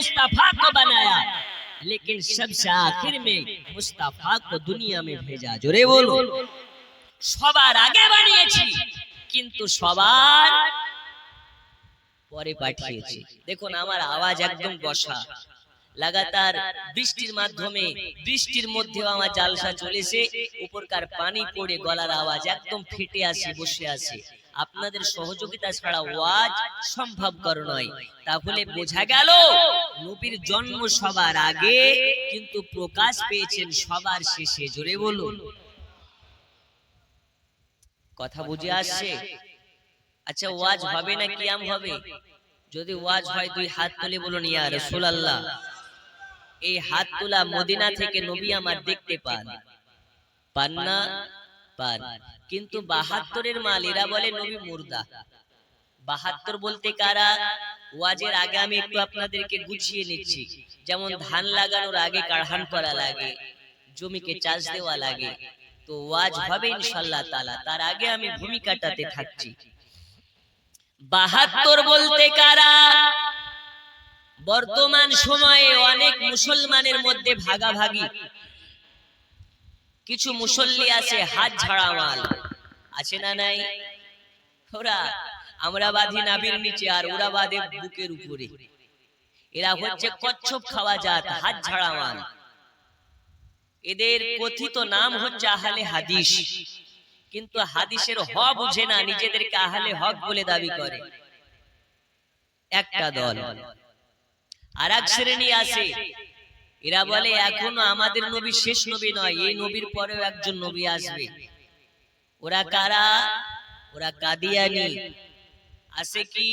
मुस्तफा को बनाया, लेकिन सबसे आखिर में मुस्तफा को दुनिया में भेजा। जोरे बोलो, সবার আগে বানিয়েছি কিন্তু সবার পরে পাঠিয়েছি। দেখুন আমার আওয়াজ একদম বসা, লাগাতার বৃষ্টির মাধ্যমে, বৃষ্টির মধ্যেও আমার জালসা চলেছে, উপরকার পানি পড়ে গলার আওয়াজ একদম ফেটে আসে, বসে আছে। আপনাদের সহযোগিতা ছাড়া ওয়াজ সম্ভবকর নয়। তাহলে বোঝা গেল নবীর জন্ম সবার আগে, কিন্তু প্রকাশ পেয়েছেন সবার শেষে। জোরে বলুন, কথা বুঝে আসছে? আচ্ছা, ওয়াজ হবে না কিয়াম হবে? যদি ওয়াজ হয় দুই হাত তুলে বলুন ইয়া রাসূলুল্লাহ। এই হাত তোলা মদিনা থেকে নবী আমার দেখতে পান, পান না? পান। কিন্তু ৭২-এর মাল এরা বলে নবী মুর্দা। ৭২ বলতে কারা? ওয়াজের আগে আমি একটু আপনাদেরকে গুছিয়ে নিচ্ছি। যেমন ধান লাগানোর আগে কাঢ়ান করা লাগে, জমিকে চাষ দেওয়া লাগে, তো ওয়াজ হবে ইনশাআল্লাহ তাআলা, তার আগে আমি ভূমিকাটাতে থাকছি। ৭২ বলতে কারা? বর্তমান সময়ে অনেক মুসলমানের মধ্যে ভাগাভাগি। কিছু মুসল্লি আছে হাত ঝাড়া মাল, আছে না নাই? ওরা আমরা বাঁধি নাভির নিচে আর ওরা বাঁধে বুকের উপরে। এরা হচ্ছে কচ্ছপ খাওয়া জাত, হাত ঝাড়া মাল। এদের কথিত নাম হচ্ছে আহলে হাদিস, কিন্তু হাদিসের হ বুঝে না, নিজেদেরকে আহলে হক বলে দাবি করে। একটা দল। আর এক শ্রেণী আছে, এরা বলে এখনো আমাদের নবী শেষ নবী নয়, এই নবীর পরেও একজন নবী আসবে। ওরা কারা? ওরা কাদিয়ানি, আছে কি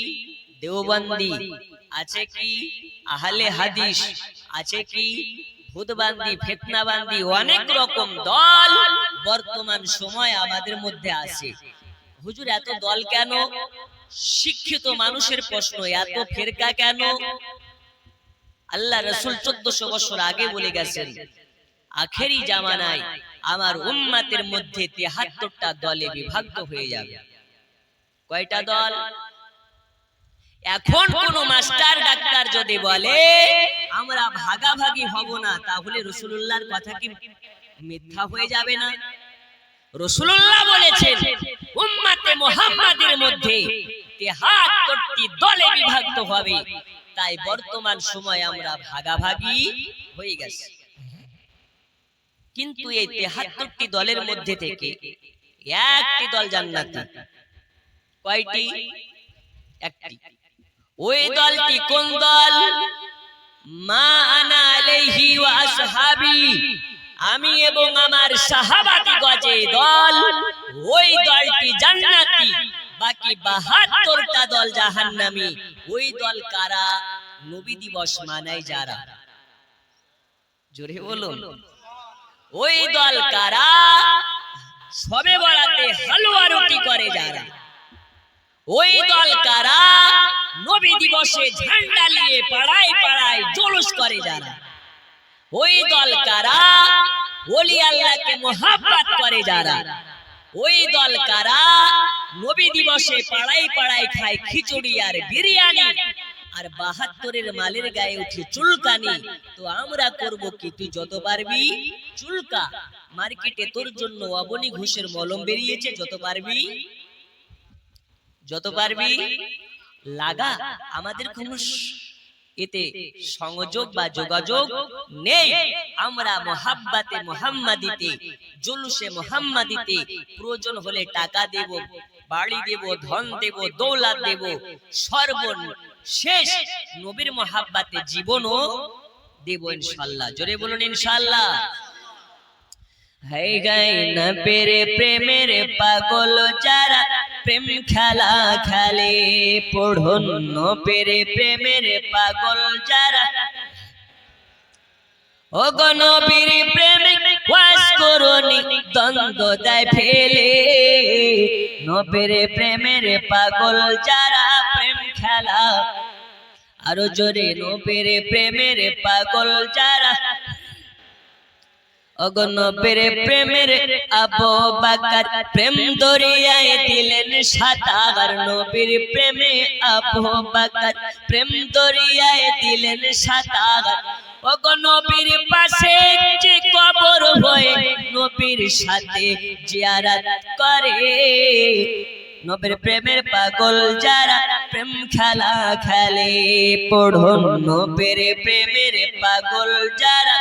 দেওবন্দি, আছে কি আহলে হাদিস, আছে কি ভূতবান্দি, ফিতনাবান্দি, অনেক রকম দল বর্তমান সময় আমাদের মধ্যে আছে। হুজুর এত দল কেন? শিক্ষিত মানুষের প্রশ্ন, এত ফেরকা কেন? আল্লাহ রাসূল 1400 বছর আগে বলে গেছেন আখেরি জামানায় আমার উম্মতের মধ্যে ৭৩টা দলে বিভক্ত হয়ে যাবে। কয়টা দল? এখন কোন মাস্টার ডাক্তার যদি বলে আমরা ভাগাভাগি হব না, তাহলে রাসূলুল্লাহর কথা কি মিথ্যা হয়ে যাবে না? রাসূলুল্লাহ বলেছেন উম্মতে মুহাম্মাদের মধ্যে ৭৩টি দলে বিভক্ত হবে। তাই বর্তমান সময় আমরা ভাগাভাগি হয়ে গেছি। কিন্তু এই ৭৩টি দলের মধ্যে থেকে একটি দল জান্নাতি। কয়টি? একটি। ওই দলটি কোন দল? মা আনা আলাইহি ওয়া আসহাবি, আমি এবং আমার সাহাবাদিগণে দল, ওই দলটি জান্নাতি। বাকি ৭২টা দল জাহান্নামী। ওই দল কারা? নবী দিবস মানায় যারা। জোরে বলুন, ওই দল কারা? শবে বরাতে হালুয়া রুটি করে যারা। ওই দল কারা? নবী দিবসে ঝান্ডা নিয়ে পাড়ায় পাড়ায় জুলুস করে যারা। ওই দল কারা? ওলি আল্লাহকে মোহাব্বত করে যারা। ওই দল কারা? নবী দিবসে পাড়ায় পাড়ায় খায় খিচুড়ি আর বিরিয়ানি, আর ৭২-এর মালের গায়ে উঠে চুলকানি। তো আমরা করব কি? তুই যত পারবি চুলকা। মার্কেটে তোর জন্য অবনী ঘোষের মলম বেরিয়েছে, যত পারবি যত পারবি লাগা। আমাদের কোনো এতে সংযোগ বা যোগাযোগ নেই। আমরা মোহাব্বতে মুহাম্মাদিতে, জুলুসে মুহাম্মাদিতে প্রয়োজন হলে টাকা দেব, বাড়ি দেব, ধন দেব, দৌলত দেব, সর্বশেষ নবীর মোহাব্বতে জীবনও দেব ইনশাআল্লাহ। জোরে বলুন ইনশাআল্লাহ। হাই গায় না পেরে প্রেমের পাগল যারা, প্রেম খেলা খেলে পড়ুন না পেরে প্রেমের পাগল যারা। ও গো নবীর প্রেমিক ওয়াজ করুনি, দ্বন্দ্ব দেয় ফেলে। নবীর প্রেমের পাগল যারা, প্রেম খেলা। আরো জোরে, নবীর প্রেমের পাগল যারা। ওগো নবীর প্রেমের আবু বকর প্রেম দরিয়ায় দিলেন সাঁতার নবীর প্রেমে আবু বকর প্রেম দরিয়ায় দিলেন সাঁতার ওগো নবীর পাশে যে কবর হয়ে নবীর সাথে জিয়ারত করে নবীর প্রেমের পাগল যারা প্রেম খেলা খেলে পড়ুন নবীর প্রেমের পাগল যারা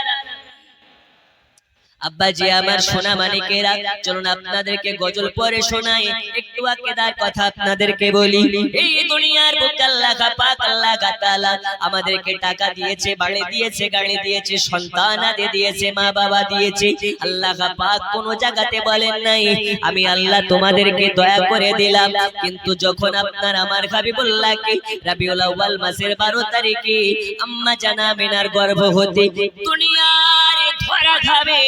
আব্বাজি আমার সোনা মানিকেরা চলুন আপনাদেরকে গজল পড়ে শোনাই একটু আকিদার কথা আপনাদেরকে বলি এই দুনিয়ার বুকে আল্লাহ পাক আল্লাহ তাআলা আমাদেরকে টাকা দিয়েছে বাড়ি দিয়েছে গাড়ি দিয়েছে সন্তান আদি দিয়েছে মা বাবা দিয়েছে আল্লাহ পাক কোন জায়গাতে বলেন নাই আমি আল্লাহ তোমাদেরকে দয়া করে দিলাম কিন্তু যখন আপনার আমার হাবিবুল্লাহকে রবিউল আউয়াল মাসের 12 তারিখে আম্মা জানা আমিনার গর্ভ হতে দুনিয়ার ধরা খাবে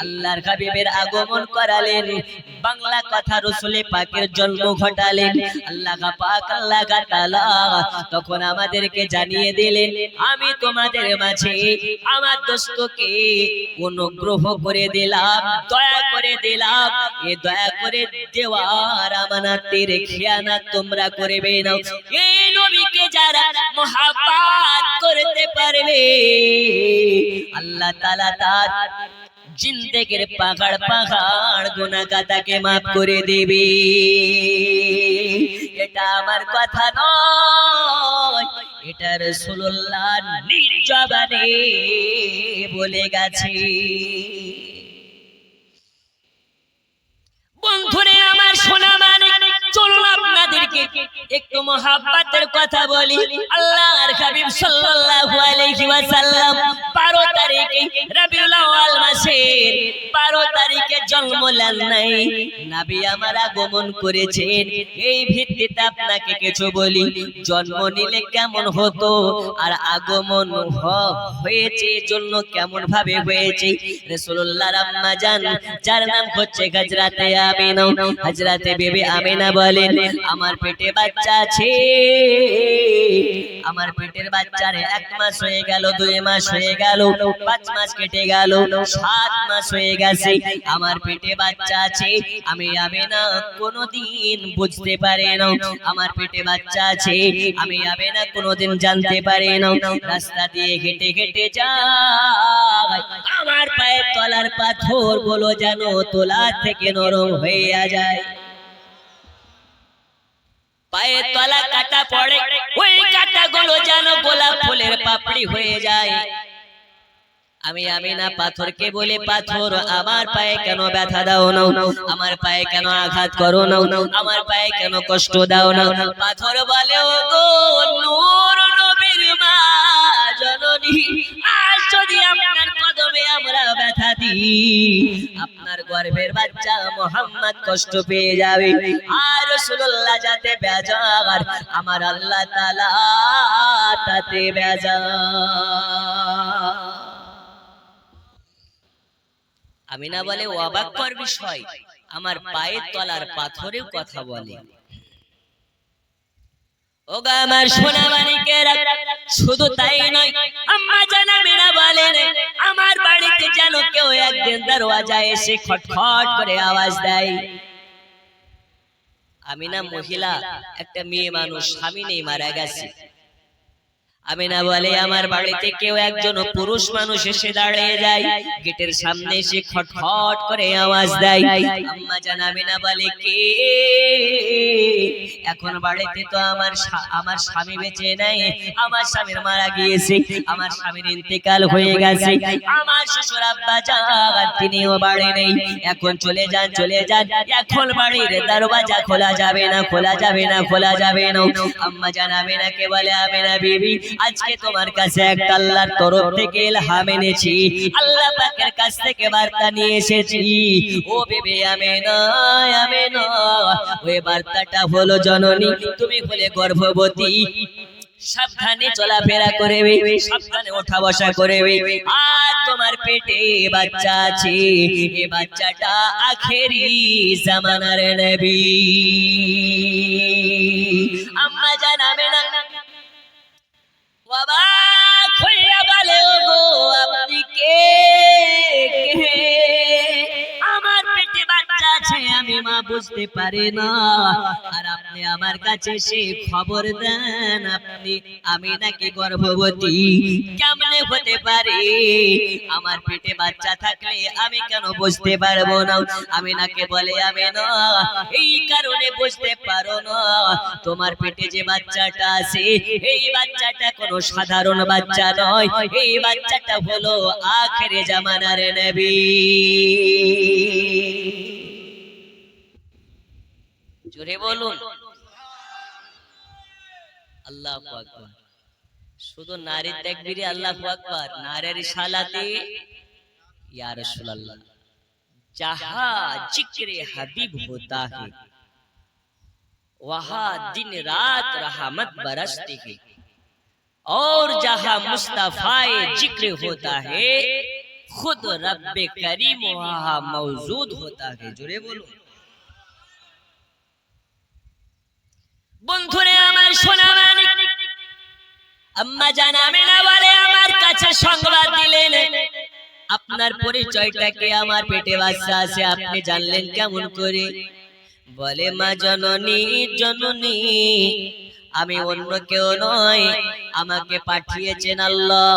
আল্লাহর হাবিবের আগমন করালেন বাংলা কথা রাসূল পাকের জন্ম ঘটালেন আল্লাহ পাক আল্লাহ তাআলা তখন আমাদেরকে জানিয়ে দিলেন আমি তোমাদের মাঝে আমার দোস্তকে অনুগ্রহ করে দিলাম দয়া করে দিলাম এই দয়া করে দেওয়ার আমানতের খেয়ানত তোমরা করবে না এই নবীকে যারা মহব্বত করতে পারবে আল্লাহ তাআলা তার জিন্দেগির পাহাড় পাহাড় গুনাহ খাতাকে maaf করে দিবে এটা আমার কথা নয় এটা রাসূলুল্লাহ নিজ জবানে বলে গেছে বন্ধুরে আমার সোনা মানিক চলুন আপনাদেরকে একটু মহব্বতের কথা বলি আল্লাহর হাবিব সাল্লাল্লাহু আলাইহি ওয়াসাল্লাম 12 তারিখে রবিউল আউয়াল মাসের 12 তারিখে জন্ম নেন নাই নবী আমার আগমন করেছেন এই ভিত্তিতে আপনাকে কিছু বলি জন্ম নিলে কেমন হতো আর আগমন হয়েছে জন্য কেমন ভাবে হয়েছে রাসূলুল্লাহর আম্মা জান যার নাম হচ্ছে হযরতে আমিনা হযরতে বিবি আমিনা বলেন আমার পেটে বাচ্চা আছে আমার পেটের বাচ্চার 1 মাস হয়ে গেল 2 মাস হয়ে গেল 5 মাস কেটে গেল 7 মাস হয়ে গেছে আমার পেটে বাচ্চা আছে আমি আমিনা কোনোদিন বুঝতে পারি না আমার পেটে বাচ্চা আছে আমি আমিনা কোনোদিন জানতে পারি না রাস্তা দিয়ে হেঁটে হেঁটে যাই আমার পায়ের তলার পাথরগুলো যেন তোলা থেকে নরম হয়ে যায় পায়ের তলা কাটা পড়ে ওই কাটাগুলো যেন গোলাপ ফুলের পাপড়ি হয়ে যায় আমি আমিনা পাথরকে বলে পাথর আমার পায়ে কেন ব্যথা দাও না আমার পায়ে কেন আঘাত করো না আমার পায়ে কেন কষ্ট দাও না পাথর বলে ওগো নূর নবীর মা জননী আজ যদি আপনার কদমে আমরা ব্যথা দিই আপনার গর্ভের বাচ্চা মুহাম্মদ কষ্ট পেয়ে যাবে আর রাসূলুল্লাহ যাতে বেজার আমার আল্লাহ তাআলা তাতে বেজার আমিনা বলে অবাক কর বিষয় আমার পায়ের তলার পাথরেও কথা বলে ওগো আমার সোনা মানিকেরা শুধু তাই নয় আম্মা জান আমিনা বলেন আমার বাড়িতে যেন কেউ একদিন দরওয়াজায় এসে খটখট করে আওয়াজ দেয় আমিনা মহিলা একটা মেয়ে মানুষ স্বামী নেই মারা গেছে আমিনা বলে আমার বাড়িতে কেউ একজন পুরুষ মানুষ এসে দাঁড়িয়ে যায় গেটের সামনে এসে খটখট করে আওয়াজ দেয় আম্মা জান আমিনা বলে কে এখন বাড়িতে তো আমার স্বামী বেঁচে নাই আমার স্বামীর মারা গিয়েছে আমার স্বামীর ইন্তেকাল হয়ে গেছে আমার শ্বশুর আব্বা জান তিনিও বাড়ি নেই এখন চলে যান এখন বাড়ির দরজা খোলা যাবে না খোলা যাবে না খোলা যাবে না আম্মা জান আমিনাকে বলে আমিনা বিবি আজকে তোমার কাছে একটা আল্লাহর তরফ থেকে ইলহাম এনেছি আল্লাহ পাকের কাছ থেকে বার্তা নিয়ে এসেছি ও বিবি আমিনা আমিনা ওই বার্তাটা হলো জননী তুমি হলে গর্ভবতী সাবধানে চলাফেরা করবে সাবধানে ওঠা বসা করবে আর তোমার পেটে বাচ্চা আছে এই বাচ্চাটা আখেরি জামানার নবী আম্মা জান আমিনা বাবা খুইয়া বলে ওগো আপনি কে বুঝতে পারে না, আর আপনি আমার কাছে সে খবর দেন আপনি আমিনাকে গর্ভবতী কেমনে হতে পারে? আমার পেটে বাচ্চা থাকলে আমি কেন বুঝতে পারবো না? আমিনাকে বলে আমিনা এই কারণে বুঝতে পারো না, তোমার পেটে যে বাচ্চাটা আছে এই বাচ্চাটা কোনো সাধারণ বাচ্চা নয়, এই বাচ্চাটা হলো আখেরে জামানার নবী। জোরে বলুন আল্লাহু আকবার। শুধু নারীর তাকবীরে আল্লাহু আকবার, নারীর সালাতে ইয়া রাসূলুল্লাহ। जहां जिक्र हबीब होता है वहां दिन रात रहमत बरसती है, और जहां मुस्तफाए जिक्र होता है खुद रब्बे करीम वहां मौजूद होता है। जोरे बोलो বন্ধুরে আমার সোনা মানিক, আম্মা জান আমিনা বলে আমার কাছে সংবাদ দিলেন আপনার পরিচয়টা কি? আমার পেটে বাচ্চা আছে আপনি জানলেন কেমন করে? বলে মা জননী জননী আমি অন্য কেউ নয়, আমাকে পাঠিয়েছেন আল্লাহ,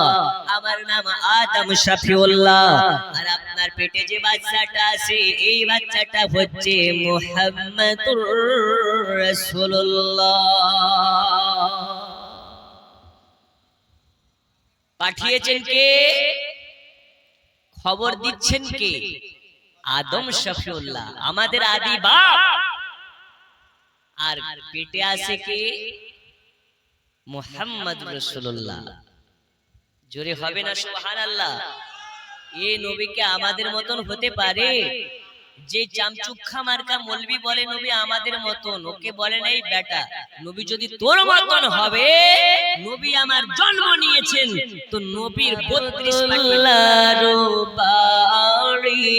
আমার নাম আদম শফিউল্লাহ, আর আপনার পেটে যে বাচ্চাটা আছে এই বাচ্চাটা হচ্ছে মুহাম্মদুর রাসূলুল্লাহ। পাঠিয়েছেন কে? খবর দিচ্ছেন কে? আদম শফিউল্লাহ, আমাদের আদি বাপ। আর পেটে আছে কে? মুহাম্মদ রাসূলুল্লাহ। জোরে হবে না সুবহানাল্লাহ? এই নবীকে আমাদের মতন হতে পারে? যে চামচুক্ষা মার্কা মৌলবি বলে নবী আমাদের মতন, ওকে বলে নাই বেটা নবী যদি তোর মতন হবে, নবী আমার জন্ম নিয়েছেন তো নবীর 32 বাড়িতে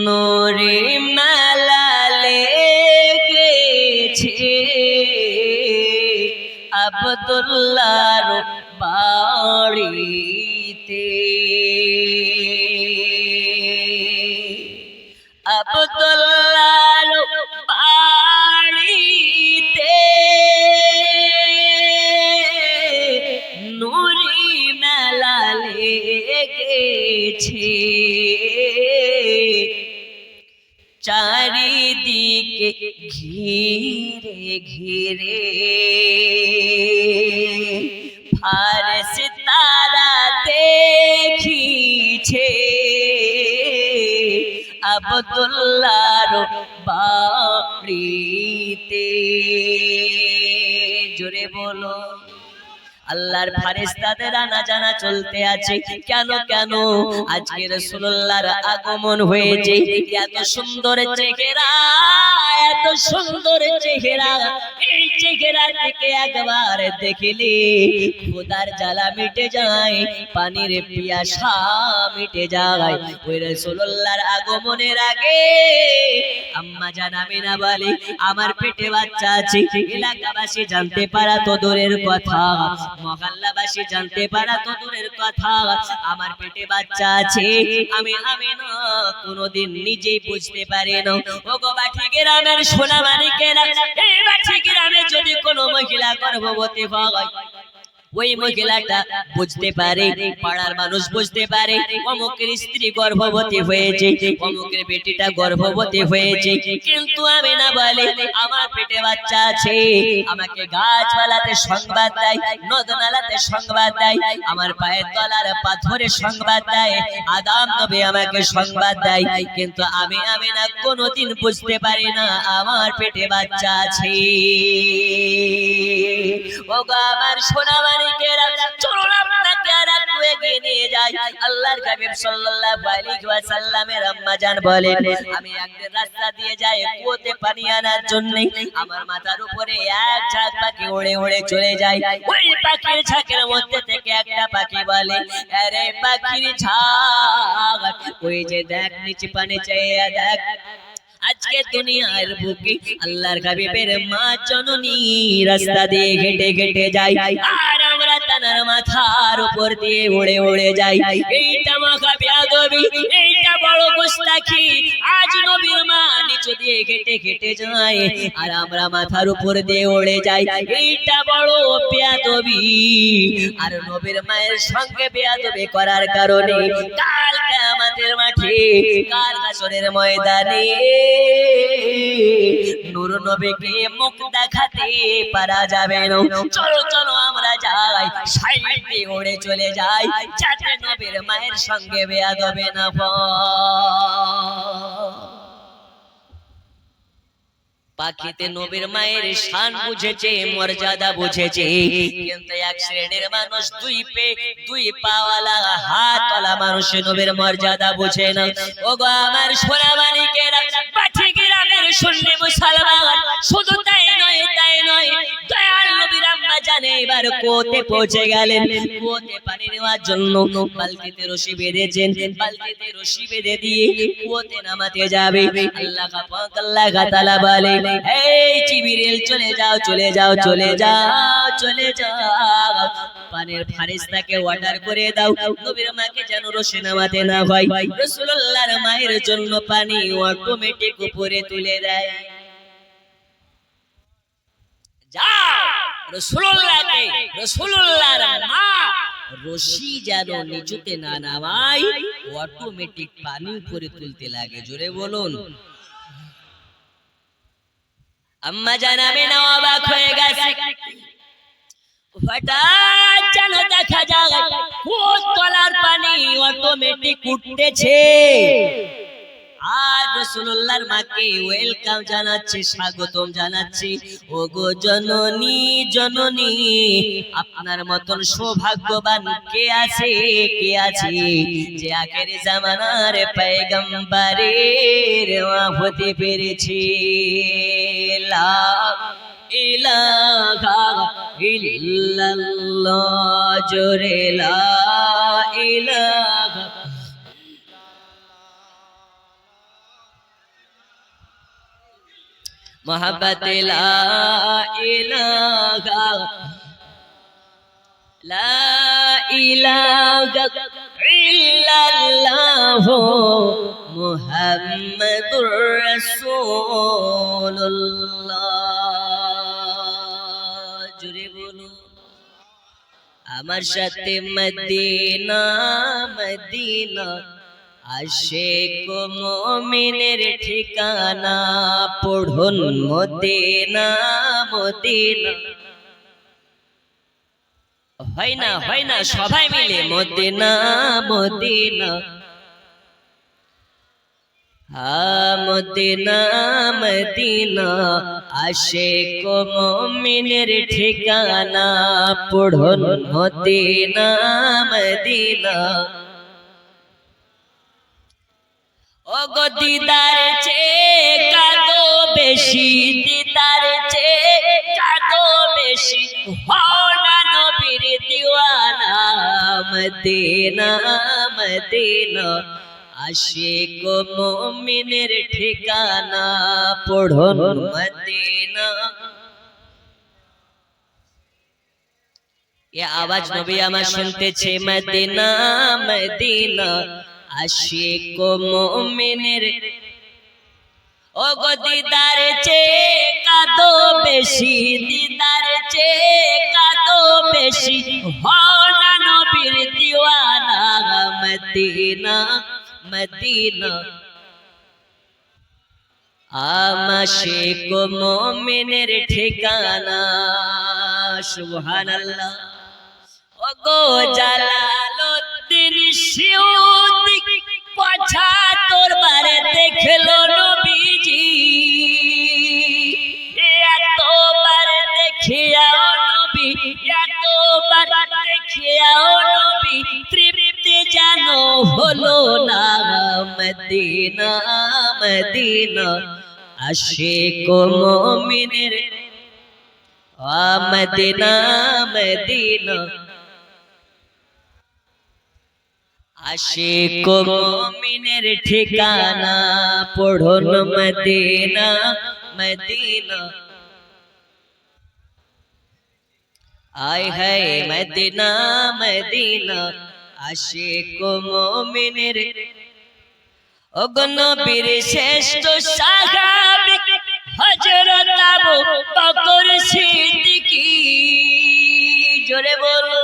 নূরে মালা লেগেছে আব্দুল্লাহর বাড়িতে, আব্দুল্লাহর বাড়িতে নূরি মেলা লেগেছে, চারিদিকে ঘিরে ঘিরে ফারেশতারা দেখিছে আব্দুল্লাহর বাড়িতে। জোরে বলো আল্লাহর ফেরেশতাদের আনা জানা চলতে আছে। কেন কেন? আজকে রাসূলুল্লাহর আগমন হয়েছে। এত সুন্দর চেহারা, এত সুন্দর চেহারা, এই চেহারা থেকে একবার দেখলে খোদার জ্বালা মিটে যায়, পানির পিয়াসা মিটে যায়। ওই রাসূলুল্লাহর আগমনের আগে আম্মা জান আমিনা বলে আমার পেটে বাচ্চা আছে। এলাকাবাসী জানতে পারা তো দূরের কথা, মহল্লাবাসী জানতে পারা তো দূরের কথা, আমার পেটে বাচ্চা আছে আমি আমিনা কোনোদিন নিজেই বুঝতে পারি না। ওগো বাটি গ্রামের সোনা মানিকেরা, এই বাটি গ্রামে যদি কোনো মহিলা গর্ভবতী হয়, ওই মহিলাটা বুঝতে পারে, পাড়ার মানুষ বুঝতে পারে অমুকের স্ত্রী গর্ভবতী হয়েছে, অমুকের বেটিটা গর্ভবতী হয়েছে। কিন্তু আমিনা বলে আমার পেটে বাচ্চা আছে, আমাকে গাছপালাতে সংবাদ দেয়, নদনালাতে সংবাদ দেয়, আমার পায়ের তলার পাথরে সংবাদ দেয়, আদম নবী আমাকে সংবাদ দেয়, কিন্তু আমি আমিনা কোনোদিন বুঝতে পারি না আমার পেটে বাচ্চা আছে। ওগো আমার সোনা মানিকেরা, চলুন আপনাকে আর একটু এগিয়ে নিয়ে যাই। আল্লাহর হাবিব সাল্লাল্লাহু আলাইহি ওয়াসাল্লামের আম্মা জান বলেন আমি একদিন রাস্তা দিয়ে যাই কুয়োতে পানি আনার জন্য, আমার মাথার উপরে এক ঝাঁক পাখি উড়ে উড়ে চলে যায়। ওই পাখির ঝাঁকের মধ্যে থেকে একটা পাখি বলে আরে পাখির ঝাঁক, ওই যে দেখ নিচে পানি চাইয়া দেখ, আজকে দুনিয়ার বুকে আল্লাহর হাবিবের মা জননী রাস্তা দিয়ে হেঁটে হেঁটে যায়, আর আমরা ডানার মাথার উপর দিয়ে উড়ে উড়ে যায়। এইটা মাখা বেয়াদবি, এইটা বড় গোস্তাখি। আজ নবীর মা নিচু দিয়ে হেঁটে হেঁটে যায় আর আমরা মাথার উপর দিয়ে উড়ে যাই, এইটা বড় বেয়াদবি। আর নবীর মায়ের সঙ্গে বেয়াদবি করার কারণে কাল কিয়ামতের মাঠে, কাল হাসরের ময়দানে নূর নবীকে মুখ দেখাতে পারা যাবে না। চলো চলো আমরা যাই, সাইডে উড়ে চলে যাই, যাতে নবীর মায়ের সঙ্গে বেয়াদবি না হয়। পাখিতে নবীর মায়ের শান বুঝেছে, মর্যাদা বুঝেছে, কিন্তু এক শ্রেণীর মানুষ দুই পাওয়ালা হাতওয়ালা মানুষ নবীর মর্যাদা বুঝে না। ওগো আমার সোনা মানিকেরা, পাঠি গ্রামের সুন্নি মুসলমান, শুধু তাই নয় দয়াল নবীর আম্মা জানে এবার কুয়োতে পৌঁছে গেলেন। কুয়োতে পানি নেওয়ার জন্য বালতিতে রশি বেঁধেছেন, বালতিতে রশি বেঁধে দিয়ে কুয়োতে নামাতে যাবে। আল্লাহ পাক আল্লাহ তাআলা বলে, এই জিবরিল চলে যাও চলে যাও চলে যাও চলে যাও, পানির ফারিস্তাকে অর্ডার করে দাও নবীর মাকে যেন রশি নামাতে না হয়। রাসূলুল্লাহর মায়ের জন্য পানি অটোমেটিক উপরে তুলে দেয়। যাও রাসূলুল্লাহর মা রশি যেন নিচুতে না নামায়, অটোমেটিক পানি উপরে তুলতে লাগে। জোরে বলুন। আম্মা জানাবে না অবাক হয়ে গেছে। হঠাৎ যেন দেখা যায় কুয়োর তলার পানি অটোমেটিক উঠতেছে। আর রাসূলুল্লাহর মাকে ওয়েলকাম জানাচ্ছে, স্বাগতম জানাচ্ছে। ওগো জননী জননী, আপনার মতন সৌভাগ্যবান কে আছে কে আছে যে আখেরি জামানার পয়গম্বরের মা হতে পেরেছে। লা ইলাহা ইল্লাল্লাহ, জোরে লা ইলাহা। मोहब्बत ला इलाहा इल्लल्लाह मुहम्मदुर रसूलुल्लाह। जुरे बोलो আমার সাথে মদিনা মদিনা, আশিক মুমিনের ঠিকানা, পড়ুন মদিনা মদিনা। হয় না সবাই মিলে মদিনা মদিনা, মদিনা মদিনা, আশিক মুমিনের ঠিকানা, পড়ুন মদিনা মদিনা। ওগো দিদার চেয়ে কাঁদো বেশি, দিদার চেয়ে কাঁদো বেশি, হও না নবীর দিওয়ানা। মদিনা মদিনা, আশিক মুমিনের ঠিকানা, পড়ুন মদিনা। ये आवाज नबी আমার শুনতেছে। মদিনা মদিনা, আশিক মুমিনের, ওগো দিদার চেয়ে কাঁদো বেশি, দিদার চেয়ে কাঁদো বেশি, হও না নবীর দিওয়ানা। মদিনা মদিনা, আশিক মুমিনের ঠিকানা। সুবহানাল্লাহ। ওগো জালালউদ্দিন সিউতি, ৭৫ বারে দেখলো নবীজি, এতবার দেখিয়াও নবী, এতবার দেখিয়াও নবী, তৃপ্তি যেন হলো না। মদিনা মদিনা, আশিক মুমিনের, মদিনা মদিনা, আশিক মুমিনের ঠিকানা, পড়ুন মদিনা মদিনা। आए है मदीना मदीना आशिक मोमिनेर ओगो नबीर श्रेष्ठ साहाबी हजरत আবু বকর সিদ্দিকী জোরে বলো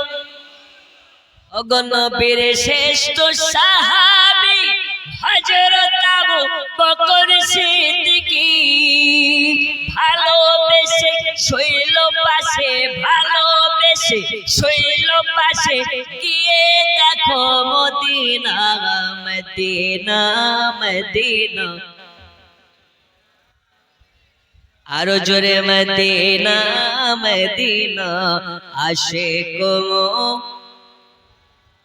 ওগো নবীর শ্রেষ্ঠ সাহাবী হযরত আবু বকর সিদ্দিকী ভালোবেসে শৈল পাশে ভালোবেসে শৈল পাশে গিয়ে দেখো মদিনা মদিনা মদিনা আরো জোরে মদিনা মদিনা আশিক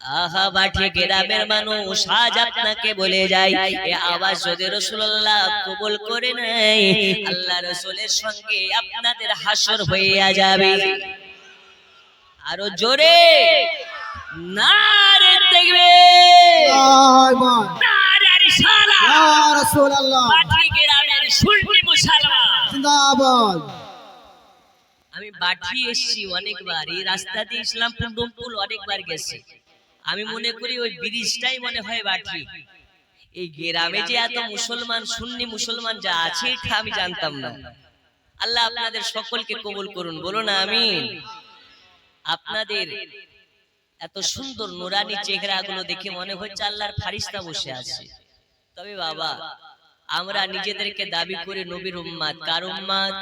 আহা বাঠি গ্রামের মানুষ আজ আপনাকে বলে যায় এই আওয়াজ যদি রাসূলুল্লাহ কবুল করে নেয় আল্লাহ রাসূলের সঙ্গে আপনাদের হাসর হইয়া যাবে আরো জোরে নারে তাকবীর নারে রিসালাত ইয়া রাসূলুল্লাহ বাঠি গ্রামের সুন্নি মুসলমান জিন্দাবাদ আমি বাঠি এসেছি অনেকবার এই রাস্তা দিয়ে ইসলামপুর ডোমপুল অনেকবার গেছি আমি মনে করি ওই ব্রিজটাই মনে হয় বাঠি এই গ্রামে যে এত মুসলমান সুন্নি মুসলমান যা আছে এটা আমি জানতাম না আল্লাহ আপনাদের সকলকে কবুল করুন বলুন আমিন আপনাদের এত সুন্দর নুরানি চেহারাগুলো দেখে মনে হচ্ছে আল্লাহর ফেরেশতা বসে আছে তবে বাবা আমরা নিজেদেরকে দাবি করি নবীর উম্মত কার উম্মত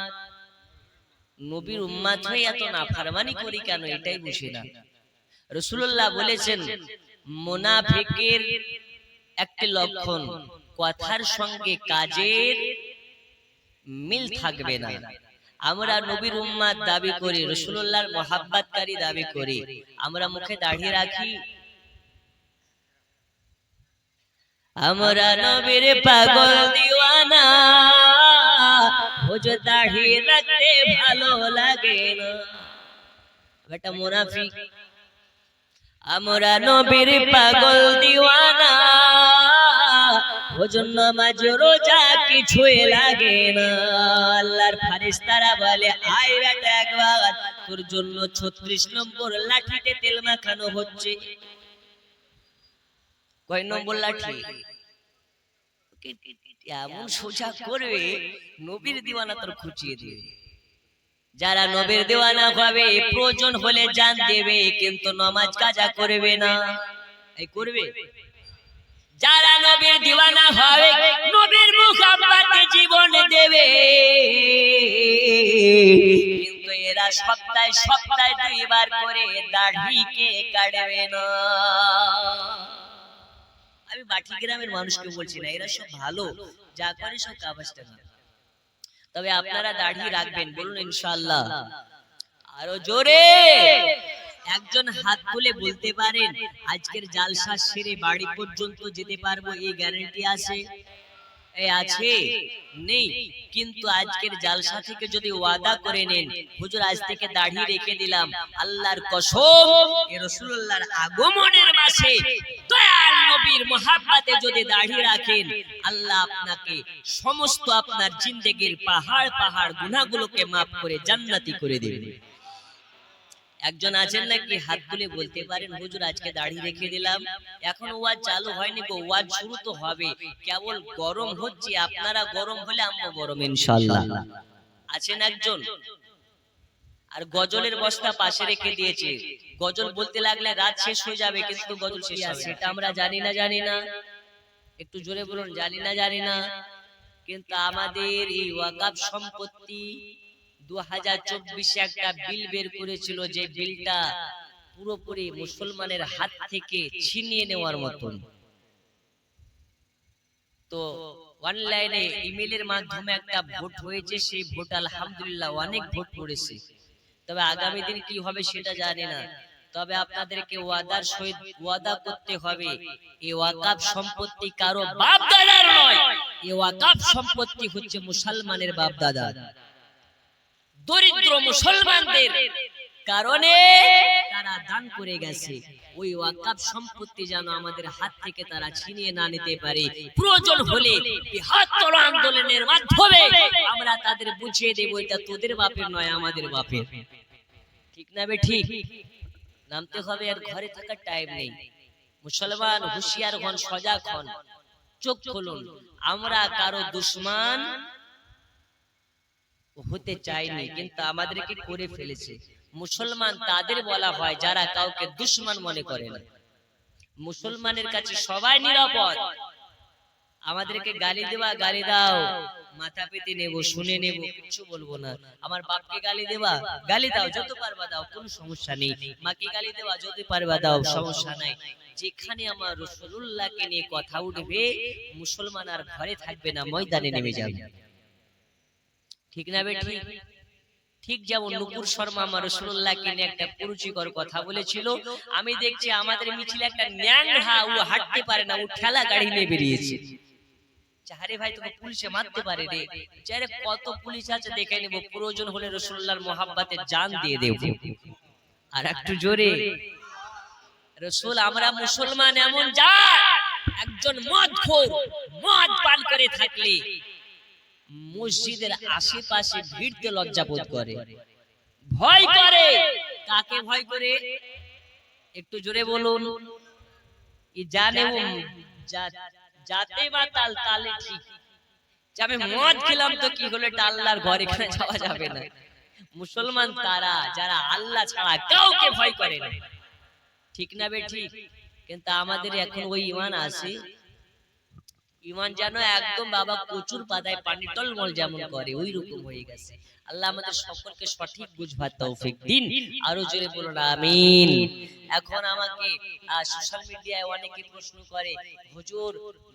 নবীর উম্মত হয়ে এত নাফরমানি করি কেন এটাই বুঝি না রাসূলুল্লাহ বলেছেন মুনাফিকের একটি লক্ষণ কথার সঙ্গে কাজের মিল থাকবে না আমরা নবীর উম্মত দাবি করি রাসূলুল্লাহর মহব্বতকারী দাবি করি আমরা মুখে দাড়ি রাখি আমরা নবীর পাগল দিওয়ানা ওজো দাড়ি রাখতে ভালো লাগে না বেটা মুনাফিক আমরা নবীর পাগল দিওয়ানা ওজন্য নামাজ রোজা কিছুই লাগে না আল্লাহর ফেরেশতারা বলে আয় বেটা একবার তোর জন্য 36 নম্বর লাঠিতে তেল মাখানো হচ্ছে কয় নম্বর লাঠি এমন সোজা করবে নবীর দিওয়ানা তোর খুঁচিয়ে দিবে যারা নবীর দিওয়ানা হবে প্রয়োজন হলে জান দেবে কিন্তু নামাজ কাজা করবে না এই করবে যারা নবীর দিওয়ানা হবে নবীর মুহাব্বতে জীবন দেবে কিন্তু এরা সপ্তাহে সপ্তাহে দুইবার করে দাড়িকে কাটবে না আমি বাটি গ্রামের মানুষকে বলছি না এরা সব ভালো যা করে সব কাবাসটা না তবে আপনারা দাড়ি রাখবেন বলুন ইনশাআল্লাহ আরো জোরে একজন হাত তুলে বলতে পারেন আজকের জালসা সেরে বাড়ি পর্যন্ত যেতে পারবো এই গ্যারান্টি আছে এই আছে নেই কিন্তু আজকের জালসা থেকে যদি ওয়াদা করে নেন হুজুর আজ থেকে দাড়ি রেখে দিলাম আল্লাহর কসম এই রাসূলুল্লাহর আগমনের মাসে দয়াল নবীর মহব্বতে যদি দাড়ি রাখেন আল্লাহ আপনাকে সমস্ত আপনার জিন্দেগীর পাহাড় পাহাড় গুনাহগুলোকে maaf করে জান্নাতি করে দেবেন একজন আছেন নাকি হাত তুলে বলতে পারেন হুজুর আজকে দাড়ি রেখে দিলাম এখন ওয়াজ চালু হয়নি গো ওয়াজ শুরু তো হবে কেবল গরম হচ্ছে আপনারা গরম হলে আমরা গরম ইনশাআল্লাহ আছেন একজন আর গজলের বস্তা পাশে রেখে দিয়েছে গজল বলতে লাগলে রাত শেষ হয়ে যাবে কিন্তু গজল শেষ হবে সেটা আমরা জানি না একটু জোরে বলুন জানি না কিন্তু আমাদের এই ওয়াকফ সম্পত্তি 2024 একটা বিল বের করেছিল যে বিলটা পুরোপুরি মুসলমানের হাত থেকে ছিনিয়ে নেওয়ার মতন তো অনলাইনে ইমেলের মাধ্যমে একটা ভোট হয়েছে সেই ভোট আলহামদুলিল্লাহ অনেক ভোট পড়েছে তবে আগামী দিন কি হবে সেটা জানি না তবে আপনাদেরকে ওয়াদার সহিত ওয়াদা করতে হবে এই ওয়াকফ সম্পত্তি কারো বাপ দাদার নয় এই ওয়াকফ সম্পত্তি হচ্ছে মুসলমানের বাপ দাদা দরিদ্র মুসলমানদের কারণে তারা দান করে গেছে ওই ওয়াকফ সম্পত্তি যেন আমাদের হাত থেকে তারা ছিনিয়ে না নিতে পারে প্রয়োজন হলে বৃহত্তর আন্দোলনের মাধ্যমে আমরা তাদের বুঝিয়ে দেব এটা তোদের বাপের নয় আমাদের বাপের ঠিক না বে ঠিক? নামতে হবে, আর ঘরে থাকার টাইম নেই। মুসলমান হুঁশিয়ার হন, সজাগ হন, চোখ খুলুন। আমরা কারো দুশমন হতে চাইনি, কিন্তু আমাদেরকে করে ফেলেছে। মুসলমান তাদের বলা হয় যারা কাউকে দুশমন মনে করে না। মুসলমানের কাছে সবাই নিরাপদ। আমাদেরকে গালি দেওয়া, গালি দাও, মাথা পেতে নেব, শুনে নেব, কিছু বলবো না। আমার বাপকে গালি দেওয়া, গালি দাও, যত পারবা দাও, কোনো সমস্যা নেই। মাকে গালি দেওয়া, যত পারবা দাও, সমস্যা নাই। যেখানে আমার রাসূলুল্লাহকে নিয়ে কথা উঠবে, মুসলমান আর ঘরে থাকবে না, ময়দানে নেমে যাবে। ঠিক না বে ঠিক? ঠিক যেমন নুপুর শর্মা আমার রাসূলুল্লাহকে নিয়ে একটা কুরুচিকর কথা বলেছিল। আমি দেখছি আমাদের মিছিলে একটা ন্যাংরা, ও হাঁটতে পারে না, ও ঠেলা গাড়ি নিয়ে বেরিয়েছে। চারে ভাই তোকে পুলিশে মারতে পারে রে। চারে কত পুলিশ আছে দেখে নেব, প্রয়োজন হলে রাসূলুল্লাহর মহব্বতে জান দিয়ে দেব। আর একটু জোরে রাসূল, আমরা মুসলমান এমন যা একজন মদখোর মদ পান করে থাকলে মসজিদের আশেপাশে ভিড়তে লজ্জা বোধ করে, ভয় করে। কাকে ভয় করে? একটু জোরে বলুন। ই জানে ও যাতে বা তাল তালে ঠিক, আমি মদ খেলাম তো কি হলো, এটা আল্লাহর ঘরে যাওয়া যাবে না। মুসলমান তারা যারা আল্লাহ ছাড়া কাউকে ভয় করে না। ঠিক না বে ঠিক? কিন্তু আমাদের এখন ওই ঈমান আছে, ঈমান যেন একদম বাবা কচুর পাতায় পানি টলমল যেমন করে, ওই রকম হয়ে গেছে। আল্লাহ আমাদের সকলকে সঠিক বুঝবার তৌফিক দিন। আরো জোরে বলুন আমিন। এখন আমাকে সোশ্যাল মিডিয়ায় অনেকে প্রশ্ন করে, হুজুর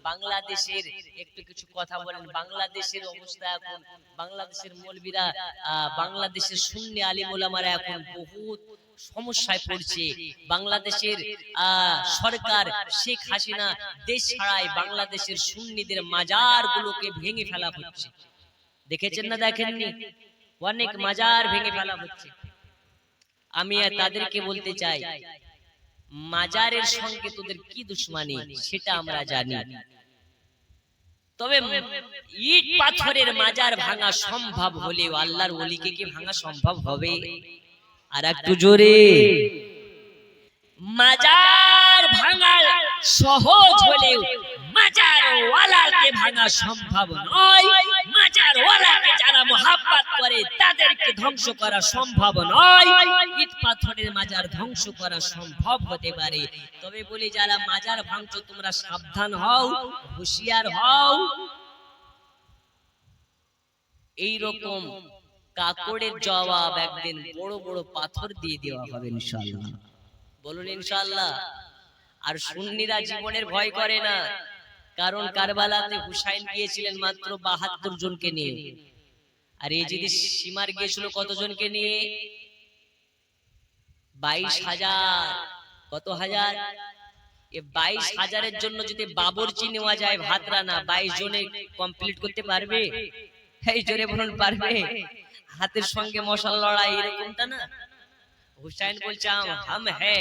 বাংলাদেশের একটু কিছু কথা বলেন, বাংলাদেশের অবস্থা এখন, বাংলাদেশের মৌলবীরা, বাংলাদেশের সুন্নি আলিম ওলামারা এখন বহুত সমস্যায় পড়ছে। বাংলাদেশের সরকার শেখ হাসিনা দেশ ছাড়াই বাংলাদেশের সুন্নিদের মাজার গুলোকে ভেঙে ফেলা হচ্ছে। দেখেছেন না দেখেননি? অনেক মাজার ভেঙে ফেলা হচ্ছে। আমি তাদেরকে বলতে চাই, মাজারের সঙ্গে তোদের কি দুশমনি সেটা আমরা জানি, তবে ইট পাথরের মাজার ভাঙা সম্ভব হলেও আল্লাহর ওলিকে কি ভাঙা সম্ভব হবে? আর একটু জোরে, মাজার ভাঙা সহজ হলেও মাজার ওয়ালাকে ভাঙা সম্ভব নয়। মাজার ওয়ালাকে যারা মহব্বত করে তাদেরকে ধ্বংস করা সম্ভব নয়। ইট পাথরের মাজার ধ্বংস করা সম্ভব হতে পারে, তবে বলি যারা মাজার ভাঙছো তোমরা সাবধান হও, হুঁশিয়ার হও। এই রকম কাকড়ের জবাব একদিন বড় বড় পাথর দিয়ে দেওয়া হবে ইনশাআল্লাহ। বলুন ইনশাআল্লাহ। আর সুন্নিরা জীবনের ভয় করে না, কারণ কারবালাতে হুসাইন গিয়েছিলেন মাত্র ৭২ জনকে নিয়ে, আর এজিদ শিমার গিয়েছিল কতজনকে নিয়ে? ২২,০০০। কত হাজার? এই ২২,০০০-এর জন্য যদি বাবরচি নেওয়া যায় ভাতরা না, ২২ জনে কমপ্লিট করতে পারবে? এই জোরে বলুন পারবে? হাতের সঙ্গে মশাল লড়াই এরকমটা না। হুসাইন বলছে हम है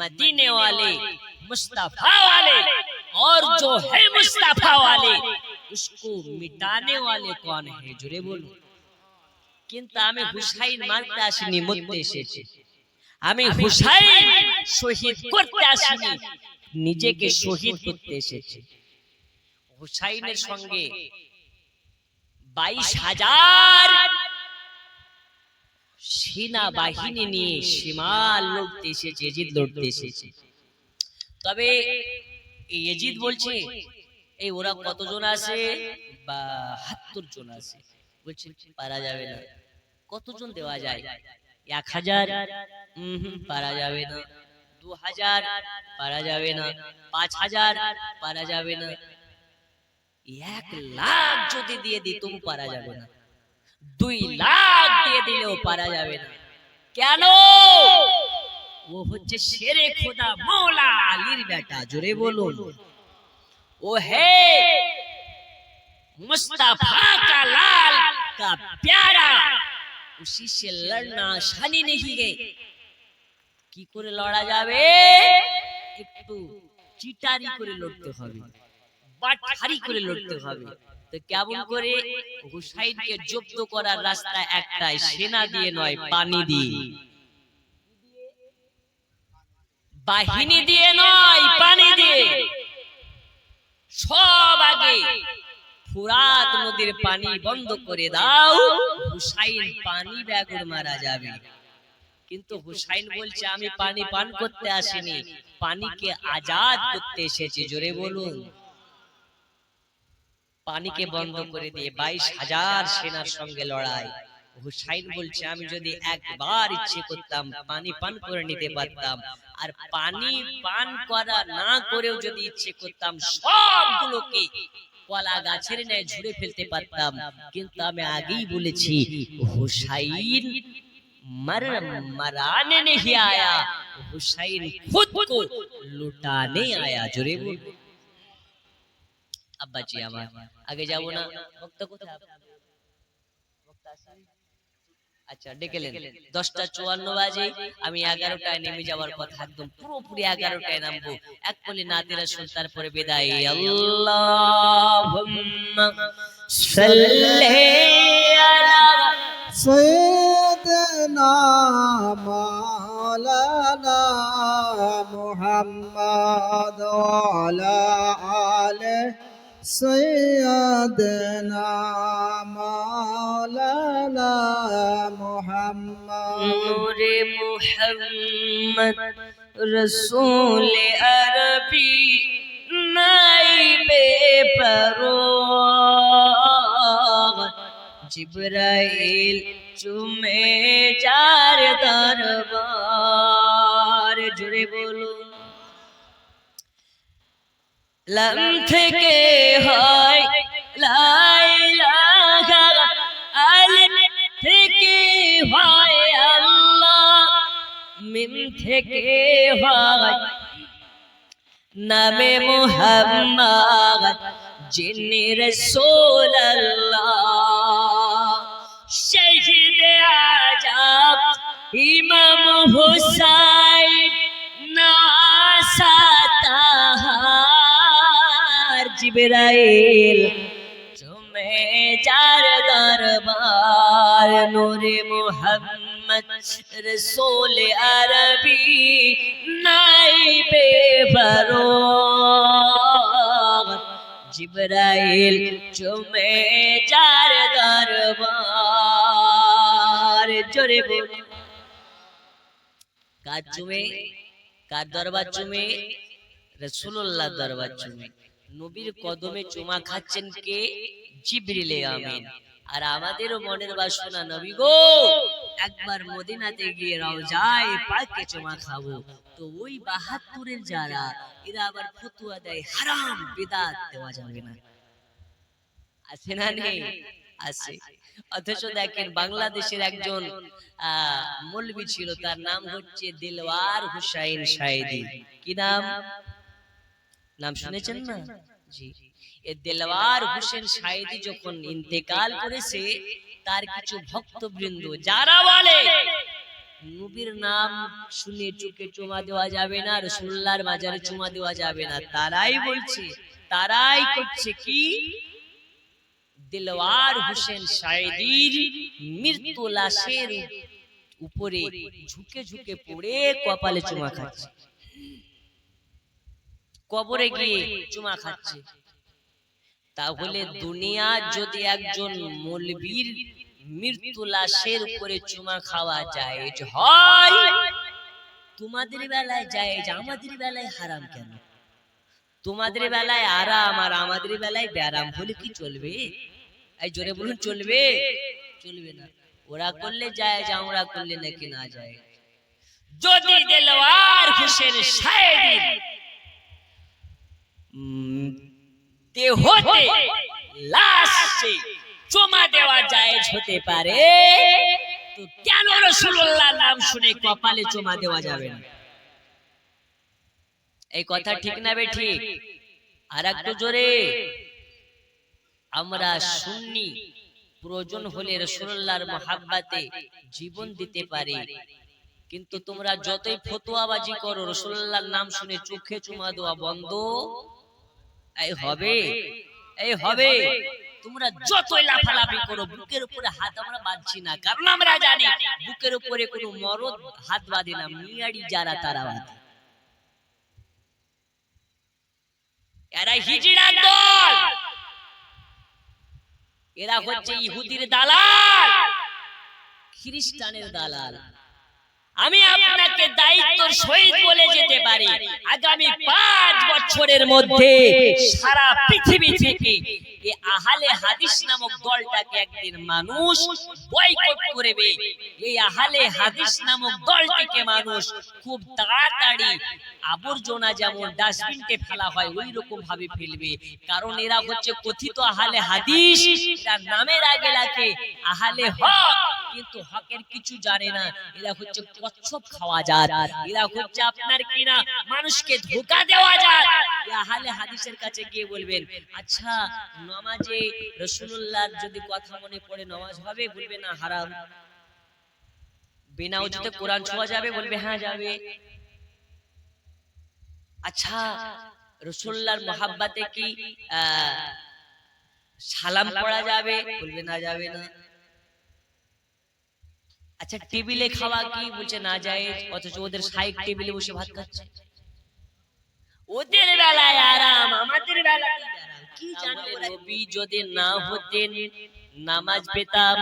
मदीने वाले मुस्तफा वाले, और जो है मुस्तफा वाले उसको मिटाने वाले कौन है? জোরে বলুন। কিন্তু আমি হুসাইন মারতে আসিনি, মরতে এসেছি। আমি হুসাইন শহীদ করতে আসিনি, নিজেকে শহীদ করতে এসেছি। হুসাইনের সঙ্গে ২২,০০০ সেনা বাহিনী নিয়ে শিমাল লড়তে এসেছে, এজিদ লড়তে এসেছে। তবে এজিদ বলছে এই ওরা কতজন আছে? ৭২ জন আছে। বলছে পারা যাবে না। কতজন দেওয়া যায়? ১,০০০ পারা যাবে না। ২,০০০ পারা যাবে না। ৫,০০০ পারা যাবে না। ১,০০,০০০ যদি দিয়ে দিই তবু পারা যাবে না। ২,০০,০০০ দিয়ে দিলেও পারা যাবে না। কেন? ও হচ্ছে শেরে খোদা মৌলা আলীর বেটা। জোরে বলুন। ও হে मुस्तफा का लाल का प्यारा, उसी से लड़ना आसानी नहीं है। কি করে লড়া যাবে? একটু চিটারি করে লড়তে হবে, বাটখারি করে লড়তে হবে। তো কেমন করে? হুসাইনকে জব্দ করার রাস্তা একটাই, সেনা দিয়ে নয়, পানি দিয়ে। বাহিনী দিয়ে নয়, পানি দিয়ে। সব আগে ফুরাত নদীর পানি বন্ধ করে দাও, হুসাইন পানি ব্যাগর মারা যাবে। কিন্তু হুসাইন বলছে আমি পানি পান করতে আসিনি, পানিকে আজাদ করতে এসেছি। জোরে বলুন। পানিকে বন্ধ করে দিয়ে 22,000 সেনার সঙ্গে লড়াই। হুসাইন বলছে আমি যদি একবার ইচ্ছে করতাম পানি পান করে নিতে পারতাম, আর পানি পান করা না করেও যদি ইচ্ছে করতাম সবগুলোকে কলা গাছের ন্যায় ঝুড়ে ফেলতে পারতাম। কিন্তু আমি আগেই বলেছি হুসাইন मराने नहीं आया, हुसैन खुद को लुटाने आया। जोरे बोल। अब बचिए আমার আগে যাব না, বক্তা কোথায়? আচ্ছা ডেকেলেন। 10:54 বাজে, আমি 11টায় নেমে যাওয়ার কথা, একদম পুরোপুরি 11টায় নামবো। এক বলে নাতে রাসূল, তারপরে বিদায়। আল্লাহুম্মা সাল্লি আলা سيدنا مولانا محمد وعلى آله سيدنا مولانا محمد نور محمد رسول عربی نائب فروغ জিবরাইল চুমে যার দরবার। জুড়ে বলুন। লাম থেকে হয় লা ইলাহা, আলিফ থেকে হয় আল্লাহ, মিম থেকে হয় নামে মুহাম্মদ, যিনি রাসূলুল্লাহ। শহীদ আজম ইমাম হুসাইন নাসাতাহার, জিবরাইল চুমে যার দরবার। নূরে মুহাম্মদ রাসূল আরবি নাইবে ফরোগ, জিবরাইল চুমে যার দরবার। জোরে বল। কার চুমে? কার দরবার চুমে? রাসূলুল্লাহ দরবার চুমে। নবীর কদমে চুমা খাচ্ছেন কে? জিবরিল আমিন। আর আমাদেরও মনের বাসনা নবী গো একবার মদিনাতে গিয়ে রওজায়ে পাকে চুমা খাবো। তো ওই 72-এর যারা, এরা আবার ফতোয়া দেয় হারাম, বিদআত দেওয়া যাবে না। আছে না নেই? আছে। অথচ দেখেন বাংলাদেশের একজন মৌলবি ছিল, তার নাম হচ্ছে দিলওয়ার হুসাইন সাইদি। কি নাম? নাম শুনেছেন না? জি। এই দিলওয়ার হোসেন সাইদি যখন ইন্তেকাল করেছে, তার কিছু ভক্তবৃন্দ যারা বলে নবীর নাম শুনে চোখে চুমা দেওয়া যাবে না, রাসূলুল্লাহর মাজারে চুমা দেওয়া যাবে না, তারাই বলছে, তারাই করছে কি, দিলওয়ার হোসেন সাইদির মৃত্যু লাশের উপরে ঝুঁকে ঝুঁকে পড়ে কপালে চুমা খাচ্ছে, কবরে গিয়ে চুমা খাচ্ছে। তাহলে দুনিয়া যদি একজন মৌলবীর মৃত্যু লাশের উপরে চুমা খাওয়া জায়েজ হয়, তোমাদের বেলায় জায়েজ, আমাদের বেলায় হারাম কেন? তোমাদের বেলায় আরাম আর আমাদের বেলায় ব্যারাম হলে কি চলবে? এই জোরে বলুন, চলবে? চলবে না। ওরা করলে জায়েজ, আমরা করলে নাকি না জায়েজ। যদি দিলওয়ার হোসেন সাইদির দেহতে লাশে চুমা দেওয়া জায়েজ হতে পারে, তো কেন রাসূলুল্লাহর নাম শুনে কপালে চুমা দেওয়া যাবে না? এই কথা ঠিক না বে ঠিক? আর একটু জোরে। আমরা সুন্নি, প্রয়োজন হলে রাসূলুল্লাহর মহব্বতে জীবন দিতে পারি, কিন্তু তোমরা যতই ফতোয়াবাজি করো, রাসূলুল্লাহর নাম শুনে চোখে চুমা দেওয়া বন্ধ এই হবে, এই হবে। তোমরা যতই লাফালাফি করো, বুকের উপরে হাত আমরা বাঁধছি না, কারণ আমরা জানি বুকের উপরে কোনো মরদ হাত বাঁধে না, মিয়াড়ি যারা তারা বাঁধে। এরা হিজড়ার দল, এরা হচ্ছে ইহুদির দালাল, খ্রিস্টানের দালাল। আমি আপনাকে দায়িত্বের সহিত বলে যেতে পারি, আগামী 5 বছরের মধ্যে সারা পৃথিবী থেকে এই আহলে হাদিস নামক দলটাকে একদিন মানুষ বয়কট করবে। এই আহলে হাদিস নামক দলটিকে মানুষ খুব তাড়াতাড়ি আবর্জনা যেমন ডাস্টবিনে ফেলা হয় ওই রকম ভাবে ফেলবে। কারণ এরা হচ্ছে কথিত আহলে হাদিস, তার নামের আগে লাগে আহলে হক, কিন্তু হকের কিছু জানে না। এরা হচ্ছে কচ্ছপ খাওয়া জাত, এরা হচ্ছে আপনার কিনা মানুষকে ধোঁকা দেওয়া জাত। আহলে হাদিসের কাছে গিয়ে বলবেন, আচ্ছা নামাজে রাসূলুল্লাহর যদি কথা মনে পড়ে নামাজ হবে? বলবে না, হারাম। বিনা ওযুতে কোরআন ছোঁয়া যাবে? বলবে হ্যাঁ যাবে। আচ্ছা রাসূলুল্লাহর মহব্বতে কি সালাম পড়া যাবে? বলবে না, যাবে না। আচ্ছা টেবিলে খাওয়া কি? বলছে না জায়েজ, অথচ ওদের সাইড টেবিলে বসে ভাত খাচ্ছে। ওদের বেলায় আরাম, আমাদের বেলায় আরাম। কি জানলে নবী যদি না হতেন নামাজ পেতাম,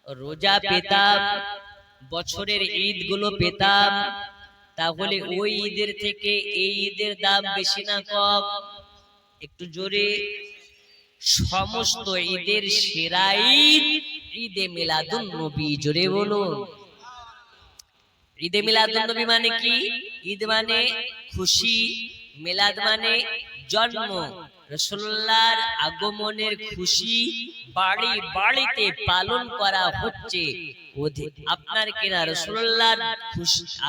রোজা পেতাম, বছরের ঈদ গুলো পেতাম, তাহলে ওই ঈদের থেকে এই ঈদের দাম বেশি না কম? একটু জোরে। সমস্ত ঈদের সেরা ঈদ ঈদে মিলাদুন নবী, জোরে বলুন। ঈদে মিলাদুন নবী মানে কি? ঈদ মানে খুশি, মিলাদ মানে জন্ম। রাসূলুল্লাহর আগমনের খুশি বাড়ি বাড়িতে পালন করা হচ্ছে। আপনার কিনা রাসূলুল্লাহর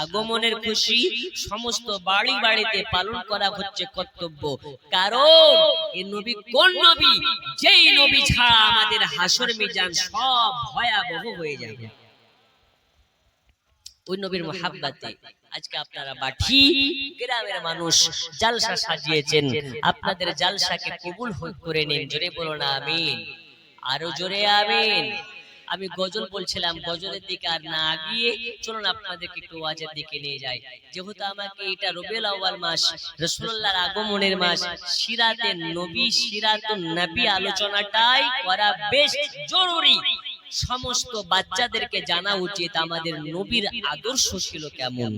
আগমনের খুশি সমস্ত বাড়ি বাড়িতে পালন করা হচ্ছে কর্তব্য। কারণ এই নবী কোন নবী? যেই নবী ছাড়া আমাদের হাসর মিজান সব ভয়াবহ হয়ে যাবে। ওই নবীর মহব্বতে আজকে আপনারা বাঠি গ্রামের মানুষ জালসা সাজিয়েছেন। আপনাদের জালসাকে কবুল করে নিন, জোরে বলুন আমিন। আরো জোরে আমিন। আমি গজল বলছিলাম, গজলের দিকে আর না গিয়ে চলুন আপনাদেরকে একটু ওয়াজের দিকে নিয়ে যাই। যেহেতু আমাকে এটা রবিউল আউয়াল মাস, রাসূলুল্লাহর আগমনের মাস, সিরাতের নবী, সিরাতুন নবী আলোচনাটাই করা বেশ জরুরি। সমস্ত বাচ্চাদেরকে জানা উচিত আমাদের নবীর আদর্শ ছিল কেমন।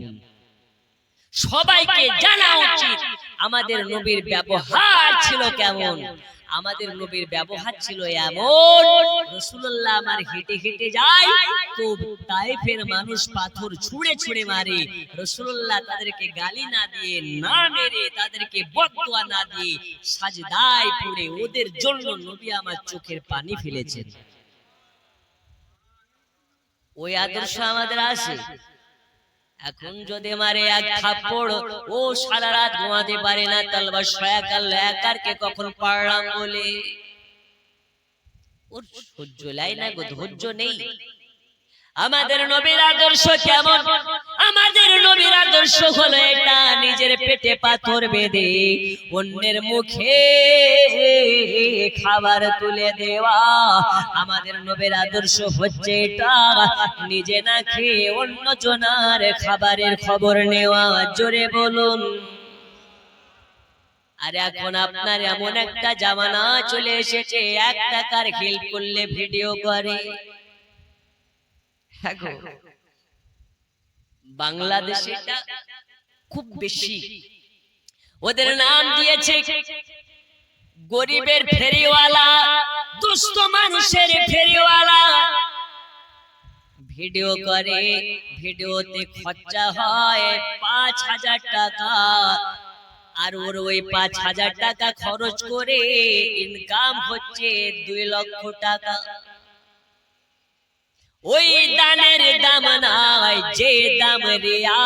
সবাইকে জানা উচিত আমাদের নবীর ব্যবহার ছিল কেমন। আমাদের নবীর ব্যবহার ছিল এমন, রাসূলুল্লাহ আমার হেঁটে হেঁটে যায় তো তায়েফের মানুষ পাথর ছুঁড়ে ছুঁড়ে মারে। রাসূলুল্লাহ তাদেরকে গালি না দিয়ে, না মেরে, তাদেরকে বদদুয়া না দিয়ে সাজদায় পড়ে ওদের জন্য নবী আমার চোখের পানি ফেলেছেন। ওই আদর্শ আমাদের আছে। এখন যদি মারে এক থাপ্পড়, ও সারা রাত ঘুমাতে পারে না, তালবা শয়াকারকে কখন পারলাম বলে ওর সহ্য লাই না গো, ধৈর্য নেই। আমাদের নবীর আদর্শ কেমন? আমাদের নবীর আদর্শ হলো এটা, নিজের পেটে পাথর বেঁধে অন্যের মুখে খাবার তুলে দেওয়া। আমাদের নবীর আদর্শ হচ্ছে এটা, নিজে না খেয়ে অন্য জনার খাবারের খবর নেওয়া, জোরে বলুন। আর এখন আপনার এমন একটা জামানা চলে এসেছে, 1 টাকার হেল্প করলে ভিডিও করে। বাংলাদেশে এটা খুব বেশি। ওদের নাম দিয়েছে গরিবের ফেরিওয়ালা, দুস্থ মানুষের ফেরিওয়ালা। ভিডিও করে, ভিডিওতে খরচা হয় 5000 টাকা। আর ওর ওই 5000 টাকা খরচ করে ইনকাম হচ্ছে 2 লক্ষ টাকা। ওই দানের দাম নাই যে দাম রিয়া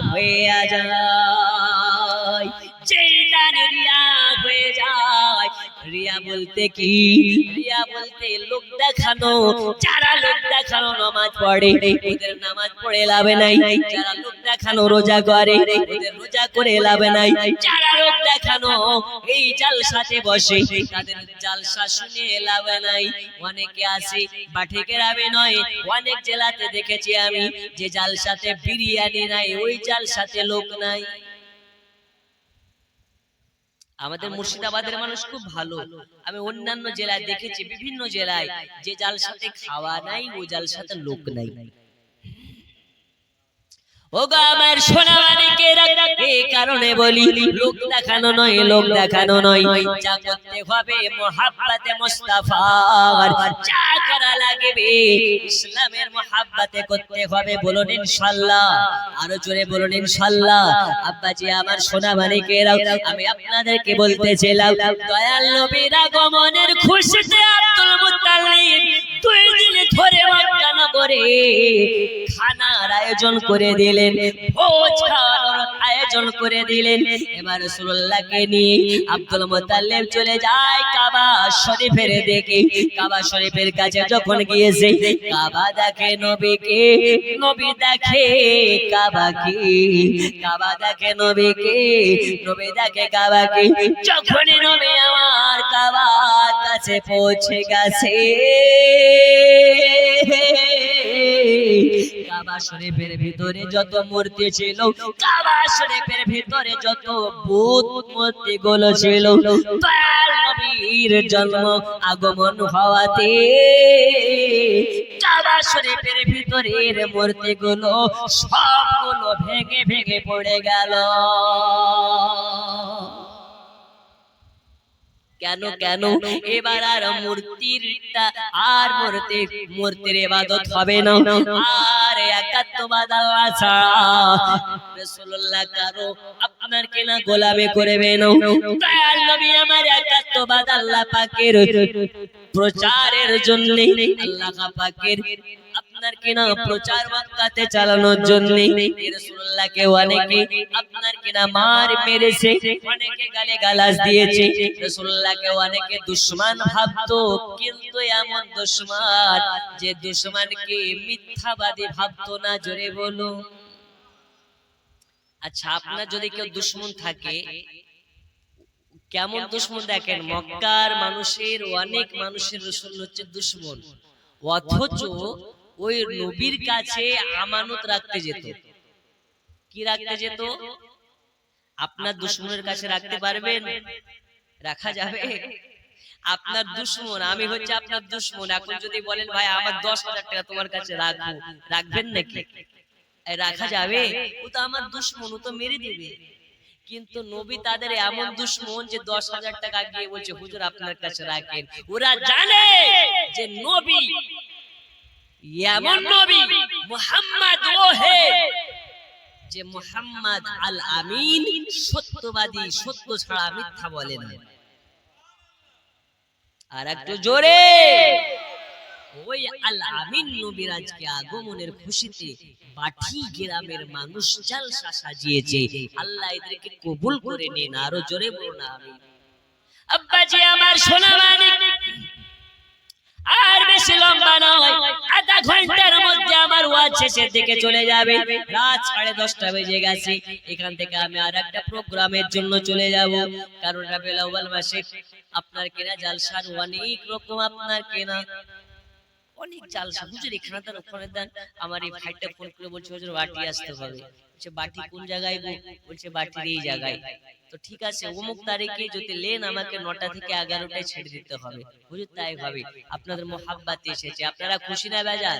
হয়ে যায়, যে দান রিয়া হয়ে যায়। রিয়া বলতে কি? রিয়া বলতে লোক দেখানো। যারা লোক দেখানো নামাজ পড়ে ওদের নামাজ পড়ে লাভ নাই, যারা লোক দেখানো রোজা করে ওদের রোজা করে লাভ নাই, যারা লোক দেখানো এই জালসাতে বসে তাদের জালসা শুনে লাভ নাই। অনেকে আছে বাঠি গ্রামে নয়, অনেক জেলাতে দেখেছি আমি যে জালসাতে বিরিয়ানি নাই, ওই জালসাতে লোক নাই। আমাদের মুর্শিদাবাদের মানুষ খুব ভালো। আমি অন্যান্য জেলায় দেখেছি, বিভিন্ন জেলায় যে জালসাতে খাওয়া নাই ও জালসাতে লোক নাই। ওগো আমার সোনামানিকেরা, এই কারণে বলি লোক দেখানো নয়, লোক দেখানো নয়, যা করতে হবে মুহাব্বতে মুস্তাফার, যা করা লাগবে ইসলামের মুহাব্বতে করতে হবে। বলুন ইনশাআল্লাহ, আরো জোরে বলুন ইনশাআল্লাহ। আব্বাজি আমার সোনামানিকেরা, আমি আপনাদেরকে বলতেছিলাম দয়াল নবীর আগমনের খুশিতে আব্দুল মুত্তালিব 2 দিন ধরে মক্কা নগরে খানার আয়োজন করে দিলেন, ভোজ খাওয়ানোর আয়োজন করে দিলেন। এবার রাসূলুল্লাহকে নিয়ে আব্দুল মুত্তালিব চলে যায় কাবা শরীফের দিকে। কাবা শরীফের কাছে যখন গিয়েছে, কাবা দেখে নবীকে, নবী দেখে কাবাকে, কাবা দেখে নবীকে, নবী দেখে কাবাকে। যখনই নবী আমার কাবার কাছে পৌঁছে গেছে, কাবা শরীফের ভিতরে যত মূর্তি ছিল, কাবা শরীফের ভিতরে যত বুত মূর্তি গুলো ছিল, দয়াল নবীর জন্ম আগমন হওয়াতে কাবা শরীফের ভিতরের মূর্তি গুলো সবগুলো ভেঙে ভেঙে পড়ে গেল। কেন কেন? এবার আর মূর্তিরটা আর মূর্তির ইবাদত হবে না, আর একাত্মবাদ আল্লাহ ছাড়া রাসূলুল্লাহ কারো আপনার কেনা গোলামি করবে না। দয়াল নবী আমার একাত্মবাদ আল্লাহ পাকের প্রচারের জন্য, আল্লাহ পাকের আপনার কিনা প্রচার মক্কাতে চালানোর জন্য রাসূলুল্লাহকে অনেকে আপনার কিনা মার মেরেছে, অনেকে গালিগালাজ দিয়েছে, রাসূলুল্লাহকে অনেকে দুশমন ভাবতো। কিন্তু এমন দুশমন যে দুশমনকে মিথ্যাবাদী ভাবতো না। জোরে বলো। আচ্ছা, আপনার যদি কেউ দুশমন থাকে, কেমন দুশমন দেখেন, মক্কার মানুষের অনেক মানুষের রাসূল হচ্ছে দুশমন, অথচ ওই নবীর কাছে আমানত রাখতে যেত। কি রাখতে যেত? আপনার দুশমনের কাছে রাখতে পারবেন? রাখা যাবে? আপনার দুশমন, আমি হচ্ছে আপনার দুশমন, এখন যদি বলেন ভাই আমার 10,000 টাকা তোমার কাছে রাখবো, রাখবেন নাকি? রাখা যাবে? ও তো আমার দুশমন, ও তো মেরে দিবে। কিন্তু নবী তাদের এমন দুশমন যে 10,000 টাকা গিয়ে বলছে হুজুর আপনার কাছে রাখেন। ওরা জানে যে নবী এমন নবী মুহাম্মদ ও হে যে মুহাম্মদ আল আমিন, সত্যবাদী, সত্য ছাড়া মিথ্যা বলে না। আর একটু জোরে, ওই আল আমিন নবীর আজকে আগমনের খুশিতে বাঠি গ্রামের মানুষ জালসা সাজিয়েছে। আল্লাহ এদেরকে কবুল করে নিন। আরো জোরে বলুন আমিন। আব্বাজি আমার সোনা মানিক, আর বেশি লম্বা নয়, আধা ঘন্টার মধ্যে আমার ওয়াজ শেষের দিকে চলে যাবে। রাত 10:30 বেজে গেছে। এখান থেকে আমি আর একটা প্রোগ্রামের জন্য চলে যাব, কারণ রাবিউল আউয়াল মাসে আপনার কেনা জালসার অনেক রকম আপনার কেনা অনেক জালসা। হুজুর এখানে তার ওখানে দেন। আমার এই ভাইটা ফোন করে বলছে হুজুর বাটি আসতে হবে। বলছে বাটি কোন জায়গায় গো? বলছে বাটির এই জায়গায়। তো ঠিক আছে, অমুক তারিখে যদি লেন আমাকে 9টা থেকে 11টায় ছেড়ে দিতে হবে। হুজুর তাই ভাবে, আপনাদের মোহাব্বতে এসেছে, আপনারা খুশি না বেজার?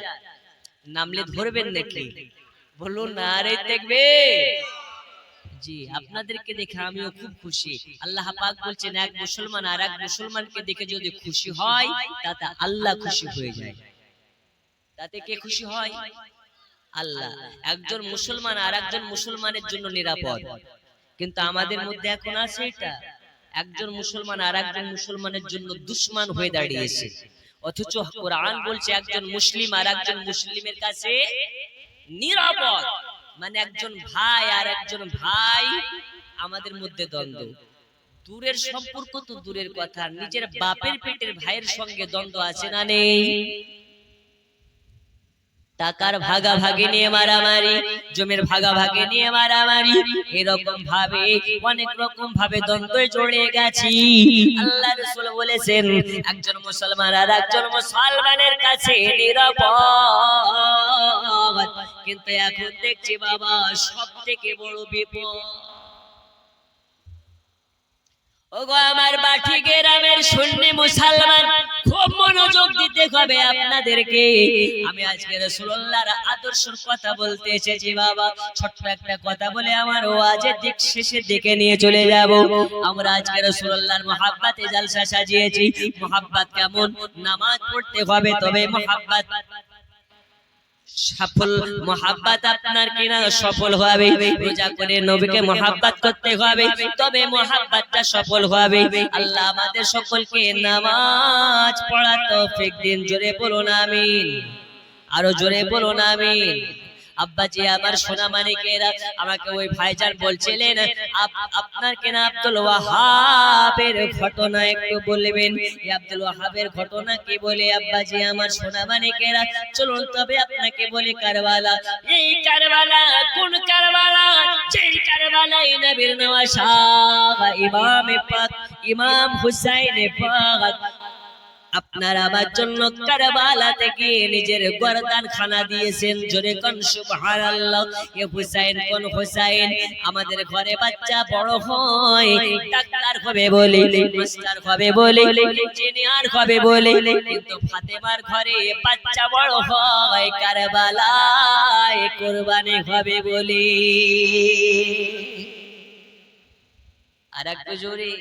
নামলে ধরবেন নাকি? বলুন না রে দেখবে। জি, আপনাদেরকে দেখে আমিও খুব খুশি। আল্লাহ পাক বলছেন এক মুসলমান আর এক মুসলমানকে দেখে যদি খুশি হয়, তাতে আল্লাহ খুশি হয়ে যায়। তাতে কে খুশি হয়? আল্লাহ। একজন মুসলমান আর একজন মুসলমানের জন্য নিরাপদ। কিন্তু আমাদের মধ্যে এখন আছে এটা, একজন মুসলমান আর একজন মুসলমানের জন্য দুশমন হয়ে দাঁড়িয়েছে। অথচ কোরআন বলছে একজন মুসলিম আর একজন মুসলিমের কাছে নিরাপদ। মানে একজন ভাই আর একজন ভাই, আমাদের মধ্যে দ্বন্দ্ব। দূরের সম্পর্ক তো দূরের কথা, নিজের বাপের পেটের ভাইয়ের সঙ্গে দ্বন্দ্ব আছে না নেই? টাকার ভাগাভাগি নিয়ে মারামারি, জমির ভাগাভাগি নিয়ে মারামারি, এরকম ভাবে অনেক রকম ভাবে দ্বন্দ্বে জড়ে গেছি। আল্লাহ রাসূল বলেছেন একজন মুসলমান আর একজন মুসলমানের কাছে নিরাপদ। কিন্তু এখন দেখছি বাবা সবথেকে বড় বিপদ, ওগো আমার বাটি গ্রামের সুন্নি মুসলমান, খুব মনোযোগ দিতে হবে আপনাদেরকে। আমি আজকে রাসূলুল্লাহর আদর্শের কথা বলতে এসেছি বাবা। ছোট্ট একটা কথা বলে আমার ওয়াজের দিক শেষের দিকে নিয়ে চলে যাব। আমরা আজকে রাসূলুল্লাহর মহব্বতে জলসা সাজিয়েছি। মহব্বত কেমন? নামাজ পড়তে হবে, তবে মহব্বত সফল। মহব্বত আপনার কিনা সফল হবে। রোজা করে নবীকে মহব্বত করতে হবে, তবে মহব্বতটা সফল হবে। আল্লাহ আমাদের সকলকে নামাজ পড়ার তৌফিক দিন। জোরে বলুন আমিন, আরো জোরে বলুন আমিন। আব্বাজি আমার সোনা মানিকেরা, আমাকে ওই ভাইজান বলছিলেন আপনার কেনা আব্দুল ওয়াহাবের ঘটনা একটু বলবেন। এই আব্দুল ওয়াহাবের ঘটনা কি বলে আব্বাজি আমার সোনা মানিকেরা, চলুন তবে আপনাকে বলি কারবালা। এই কারবালা কোন কারবালা? যেই কারবালায় নবীর নওয়াসা ইমাম পাক ইমাম হুসাইন পাক আপনার আমার জন্য কারবালা থেকে নিজের গর্দান খানা দিয়েছেন। জোরে কোন সুবহানাল্লাহ। এ হুসাইন কোন হুসাইন? আমাদের ঘরে বাচ্চা বড় হয় ডাক্তার হবে বলে, মাস্টার হবে বলে, ইঞ্জিনিয়ার হবে বলে, কিন্তু ফাতেমার ঘরে বাচ্চা বড় হয় কারবালায় কুরবানি হবে বলে। আরেকটু জোরে।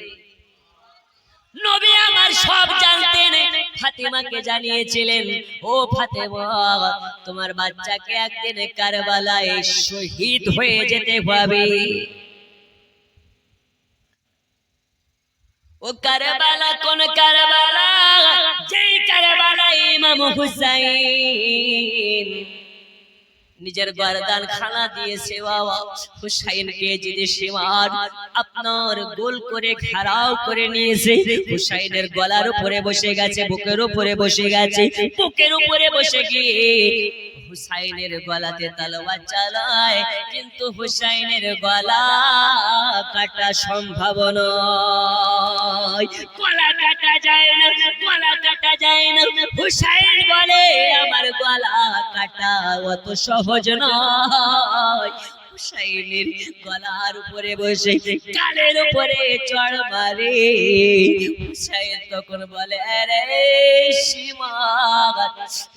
নবী আমার সব জানতেন, ফাতেমাকে জানিয়েছিলেন, ও ফাতেমা তোমার বাচ্চাকে একদিন কারবালায় শহীদ হয়ে যেতে হবে। ও কারবালা কোন কারবালা? যেই কারবালায় ইমাম হুসাইন নিজের গর্দান খানা দিয়েছে বাবা। হুসাইনকে যদি সীমার আপনার গোল করে ঘেরাও করে নিয়েছে, হুসাইনের গলার উপরে বসে গেছে, বুকের উপরে বসে গেছে, বুকের উপরে বসে গিয়ে হুসাইনের গলাতে তলোয়ার চালায়, কিন্তু হুসাইনের গলা কাটা সম্ভব নয়। গলা কাটা যায় না, গলা কাটা যায় না। হুসাইন বলে আমার গলা কাটা অত সহজ নয়। হুসাইনের গলার উপরে বসে কালের উপরে চড় মারে। হুসাইন তখন বলে আরে সীমা,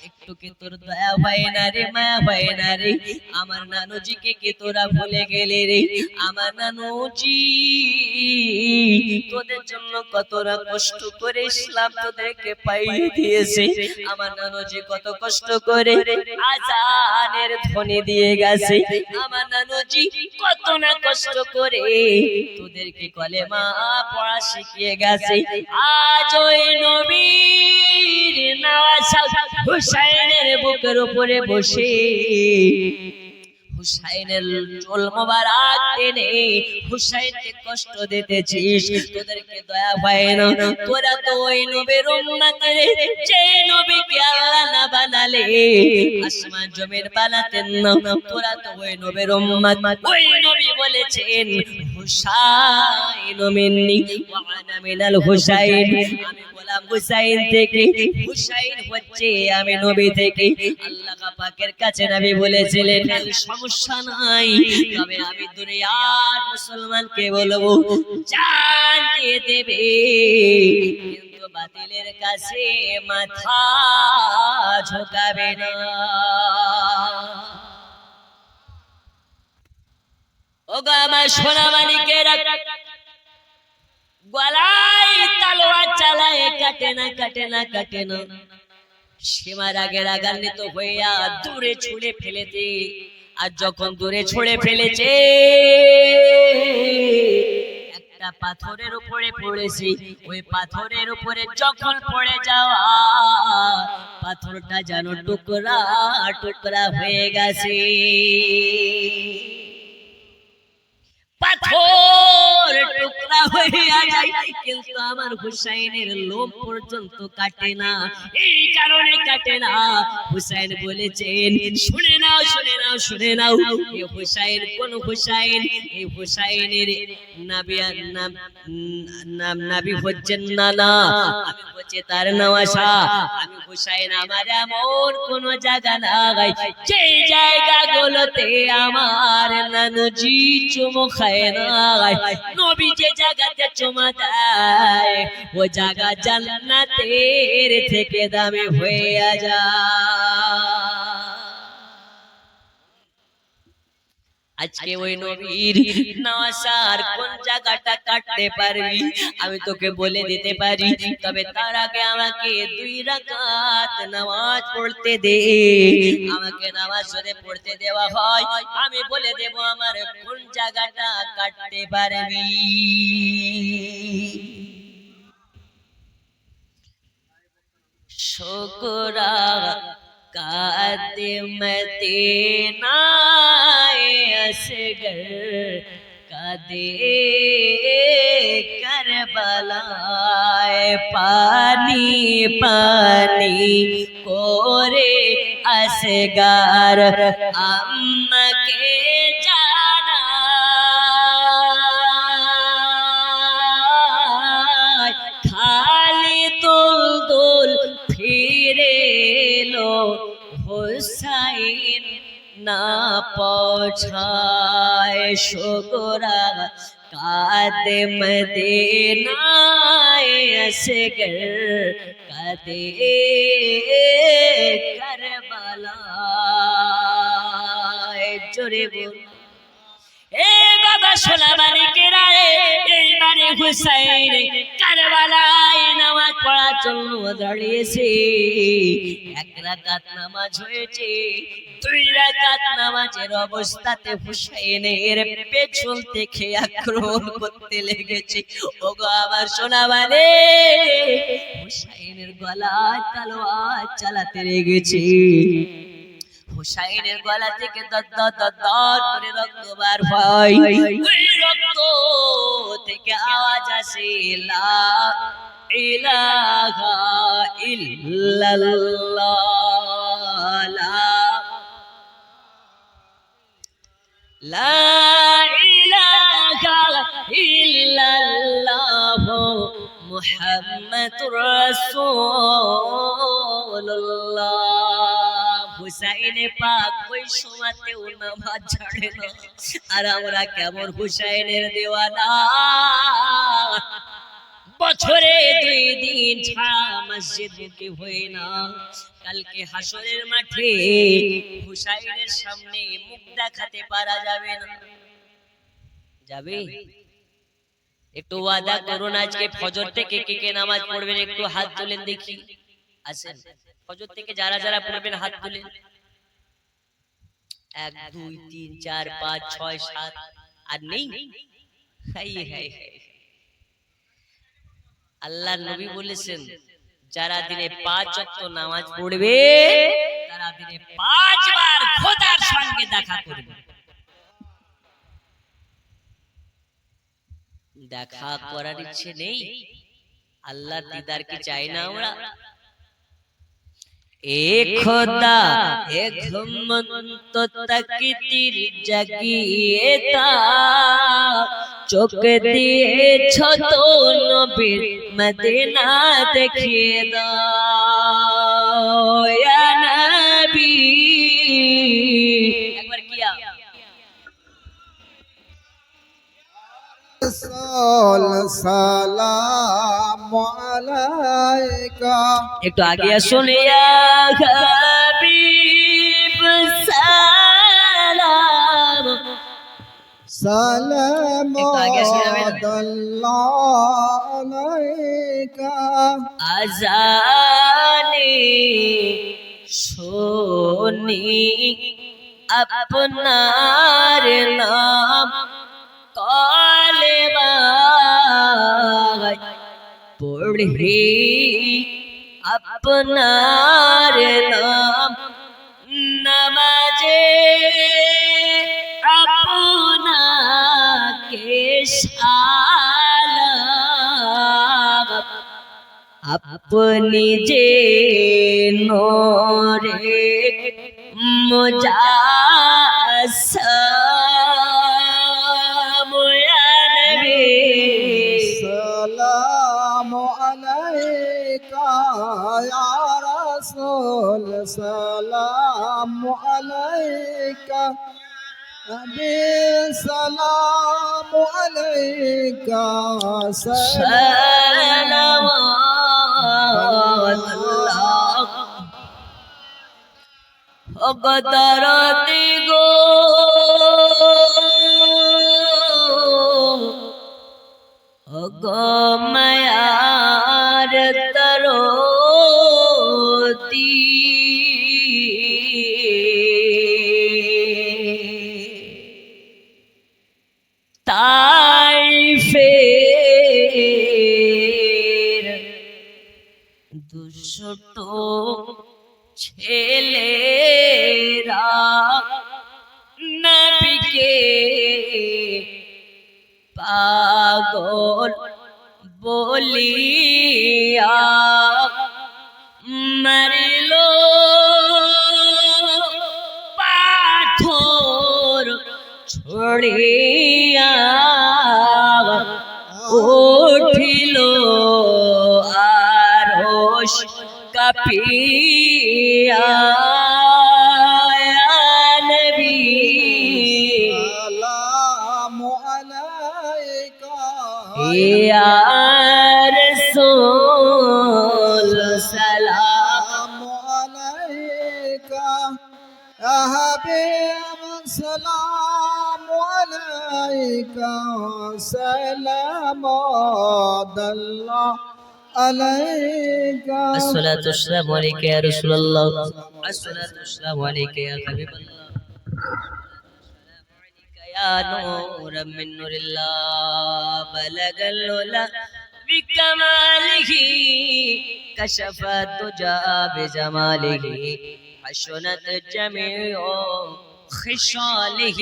একটু কি তোর দয়া হয় না রে, মায়া হয় না রে? আমার নানুজিকে কি তোরা ভুলে গেলে রে? আমার নানুজি তোদের জন্য কতটা কষ্ট করে ইসলাম তোদেরকে পাইয়ে দিয়েছে। আমার নানুজি কত কষ্ট করে আজানের ধ্বনি দিয়ে গেছে। আমার নানুজি কত না কষ্ট করে তোদেরকে কলেমা পড়া শিখিয়ে গেছে। আজ ওই নবীর নওয়াসা হুসাইনের বুকের উপরে বসে হুসাইনের চুল মোবারক টেনে হুসাইনকে কষ্ট দিতেছিস, তোদেরকে দয়া হয় না? তোরা তো ওই নবীর উম্মত রে, যে নবীকে আল্লাহ না বানালে আসমান জমিন বানাতেন না। তোরা তো ওই নবীর উম্মত। ওই নবী বলেছেন হুসাইন মিন্নি ওয়া আনা মিনাল হুসাইন, আমি গোলাম হুসাইন থেকে, হুসাইন হচ্ছে আমি নবী থেকে। আল্লাহ পাকের কাছে নবী বলেছিলেন সমস্যা নাই, তবে আমি দুনিয়ার মুসলমানকে বলবো জান দিয়ে দেবে, কিন্তু বাতিলের কাছে মাথা ঝুঁকাবে না। ওগো আমার সোনা মানিকেরা, গলায় তলোয়ার চালায়, কাটে না কাটে না কাটে না। সীমার আগে রাগান্বিত হইয়া দূরে ছুঁড়ে ফেলেছে। আর যখন দূরে ছুঁড়ে ফেলেছে, একটা পাথরের উপরে পড়েছে। ওই পাথরের উপরে যখন পড়ে যাওয়া, পাথরটা যেন টুকরা টুকরা হয়ে গেছে। পাথর টুকরা হয়ে যায়, কিন্তু আমার হুসাইনের লোম পর্যন্ত কাটে না। এই কারণে কাটে না, হুসাইন বলেছেন শুনে নাও শুনে নাও শুনে নাও। এই হুসাইন কোন হুসাইন? এই হুসাইনের নবিয়ার নাম নবী হচ্ছেন না, না আমি হচ্ছে তার নওয়াসা। আমি হুসাইন আমার এমন কোন জায়গা নাই যে জায়গাগুলো আদালতে আমার নানুজি চুমু খায় না, নবী যে জায়গাতে চুমা দেয় ও জায়গা জান্নাতের থেকে দামি হয়ে যায়। আজকে ওই নবীর নাসার কোন জায়গাটা কাটতে পারবি আমি তোকে বলে দিতে পারি, তবে তার আগে আমাকে 2 রাকাত নামাজ পড়তে দে। আমাকে নামাজ যদি পড়তে দেওয়া হয় আমি বলে দেব আমার কোন জায়গাটা কাটতে পারবি। শুকরা মদিনা আসগর কাদে করবলায় পানি পানি কোরে আসগর আম্মাকে জানা খালি দুল দুল ফিরে লো হুসাইন না পৌঁছায়। শুকরা কাদে মদিনায় আসগর কাদে করবলায়। জোরে বল এ বাবা সোনা মানিকেরা, এইবারে হুসাইন কারবালায় নামাজ পড়ার জন্য দাঁড়িয়েছে। 1 রাকাত নামাজ হয়েছে, 2 রাকাত নামাজের অবস্থাতে হুসাইনের পেছন থেকে আক্রমণ করতে লেগেছে। ওগো আমার সোনা মানে হুসাইনের গলায় তলোয়ার চালাতে লেগেছে। হুসাইনের গলা থেকে দর করে রক্ত বার হয়। ওই রক্ত থেকে আওয়াজ আসে লা ইলাহা ইল্লাল্লাহ, লা ইলাহা ইল্লাল্লাহ মুহাম্মাদুর রাসূলুল্লাহ। হুসাইনে পাক ওই সময়তেও নামাজ ছাড়ে না, আর আমরা কেমন হুসাইনের দেওয়ানা। বছরে 2 দিন ছাড়া মসজিদ মুখী হই না। কালকে হাসরের মাঠে হুসাইনের সামনে মুখ দেখাতে পারা যাবে না। যাবে? একটু ওয়াদা করুন আজকে ফজর থেকে কে কে নামাজ পড়বেন একটু হাত তুলেন দেখি। আসেন ফজর থেকে যারা যারা পড়বেন হাত তুলেন। 1 2 3 4 5 6 7 আর নেই। হাই হাই হাই, আল্লাহর নবী বলেছেন যারা দিনে 5 ওয়াক্ত নামাজ পড়বে তারা দিনে 5 বার খোদার সঙ্গে দেখা করবে। দেখা করার ইচ্ছে নেই? আল্লাহর দিদার কি চাই না আমরা? एक खुदा एक मन्त तकदीर जगिए ता चोक दिए छो तो नबीर मदीना देखिए दाओ या नबी। एक बार किया সালাম আলাইকা। একটু আগে শুনিয়া হাবিব সালাম সালাম আলাইকা। আজানে শুনি আপনার নাম কলেমা পড়ি আপনার নাম নামাজে আপনাকে সালাম। আপনি যে নূরে মুজাসসাম ইয়া নবী। সালাম আলাইকা ইয়া রাসূল সালাম عليك السلام عليك صلوات الله قدرتي گو میار تروتی তাইফের দুশটো ছেলেরা নবীকে পাগল বলিয়া মারিলো পাথর ছড়িয়া উঠিল আরশ কাঁপিয়া নবী السلام عليك ইয়া রাসূল সালাম السلام عليك يا حبيب السلام عليك سلام الله عليك الصلاة والسلام عليك يا رسول الله الصلاة والسلام عليك يا حبيب الله يا نورا من نور الله بلغ العلا بكماله كشف الدجى بجماله حسنت جميع خصاله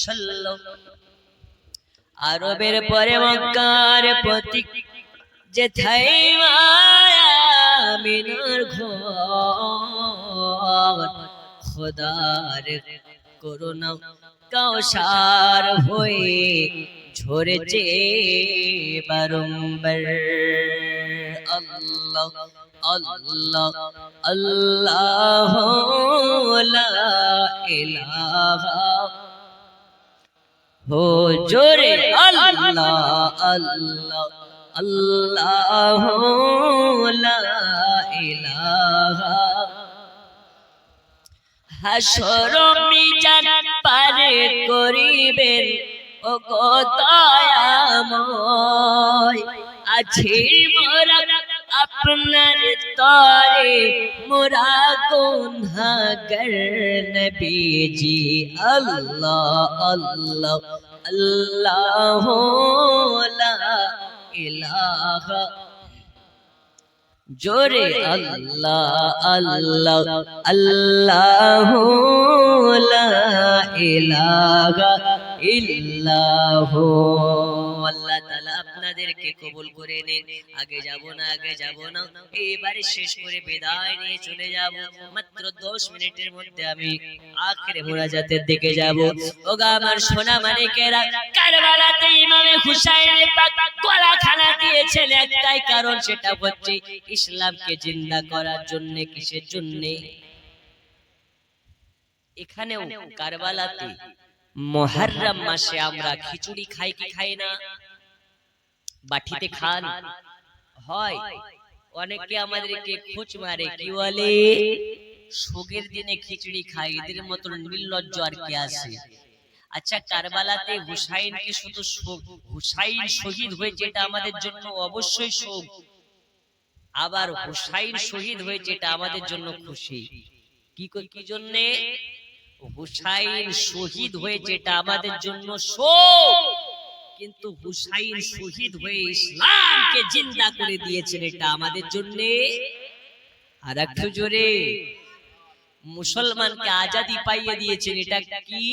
صلى আরবের পরে মক্কার প্রতীক যেথায় মায়া মিনার ঘর খোদার করুণা কাউসার হয়ে ঝরেছে বারংবার আল্লাহ আল্লাহ আল্লাহ লা ইলাহা হো জোরে আল্লাহ আল্লাহ আল্লাহ লা ইলাহা হাসর মিজান পারে করিবেন ও গো দয়াময় আছি মোরা আপনার তরে মোরা গুনাহগার নবীজি আল্লাহ আল্লাহ আল্লাহ লা ইলাহা জোরে আল্লাহ আল্লাহ আল্লাহ লা ইলাহা ইল্লাহ আল্লাহ তাআলা আপনাদেরকে কবুল করে নিন আগে যাব না এবারে শেষ করে বিদায় নিয়ে চলে যাব মাত্র 10 মিনিটের মধ্যে আমি আখিরে মুনাজাতের দিকে যাব ওগো আমার সোনা মানিকেরা কারবালাতে ইমামে হুসাইন পাক গলাখানা দিয়েছেন একটাই কারণ সেটা হচ্ছে ইসলামকে জিন্দা করার জন্য কিসের জন্য এখানেও কারবালাতে মুহররম মাসে আমরা খিচুড়ি খাই কি খাই না বাটিতে খান হয় অনেকে আমাদেরকে খোঁজ মারে কি বলে শোকের দিনে খিচুড়ি খাই এদের মতো নির্লজ্জ আর কি আছে আচ্ছা কারবালাতে হুসাইনকে শুধু হুসাইন শহীদ হয়েছে এটা আমাদের জন্য অবশ্যই শোক আবার হুসাইন শহীদ হয়েছে এটা আমাদের জন্য খুশি কি জন্য হুসাইন শহীদ হয়েছে এটা আমাদের জন্য শোক কিন্তু হুসাইন শহীদ হয়ে ইসলামকে জিন্দা করে দিয়েছেন এটা আমাদের জন্য আর একটু জোরে মুসলমানকে আজাদি পাইয়ে দিয়েছেন এটা কি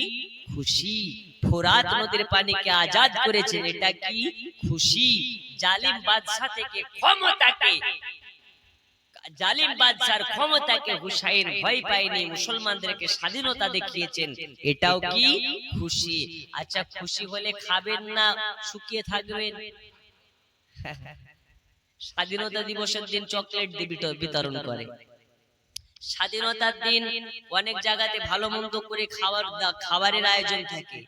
খুশি ফোরাত নদীর পানিকে আজাদ করেছেন এটা কি খুশি জালিম বাদশা থেকে ক্ষমতাকে জালিম বাদশার ক্ষমতাকে হুসাইন ভয় পায়নি মুসলমানদেরকে স্বাধীনতা দেখিয়েছেন এটাও কি খুশি আচ্ছা খুশি হলে খাবেন না শুকিয়ে থাকবেন স্বাধীনতা দিবসের দিন চকলেট বিতরণ করে স্বাধীনতার দিন অনেক জায়গাতে ভালো মন্দ করে খাবারের আয়োজন থাকে।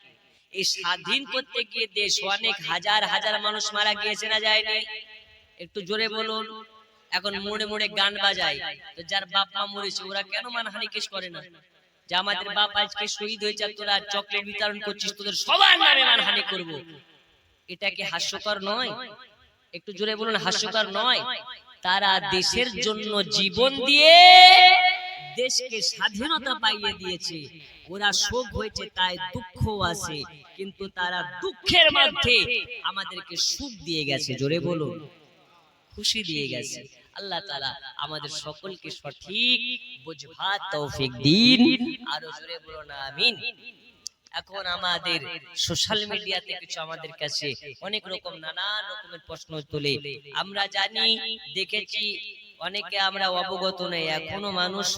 এই স্বাধীন করতে গিয়ে দেশ অনেক হাজার হাজার মানুষ মারা গিয়েছে না যায়নি? একটু জোরে বলুন। এখন মোড়ে মোড়ে গান বাজায়, তো যার বাপ মা মরেছে ওরা কেন মানহানি কেস করে না? যে আমাদের বাপ আজকে শহীদ হয়েছে, তোরা চকলেট বিতরণ করছিস, তোদের সবার নামে মানহানি করব, এটা কি হাস্যকর নয়? একটু জোরে বলুন, হাস্যকর নয়? তারা দেশের জন্য জীবন দিয়ে দেশকে স্বাধীনতা পাইয়ে দিয়েছে, ওরা শোক হয়েছে তাই দুঃখ আছে, কিন্তু তারা দুঃখের মধ্যে আমাদেরকে সুখ দিয়ে গেছে। জোরে বলুন, খুশি দিয়ে গেছে। আল্লাহ তাআলা আমাদের সকলকে সঠিক বুঝবার তৌফিক দিন। আরো জোরে বলুন আমিন। এখন আমাদের সোশ্যাল মিডিয়াতে কিছু আমাদের কাছে অনেক রকম নানান রকমের প্রশ্ন তোলে। আমরা জানি, দেখেছি, অনেকে আমরা অবগত নেই, এখনো মানুষ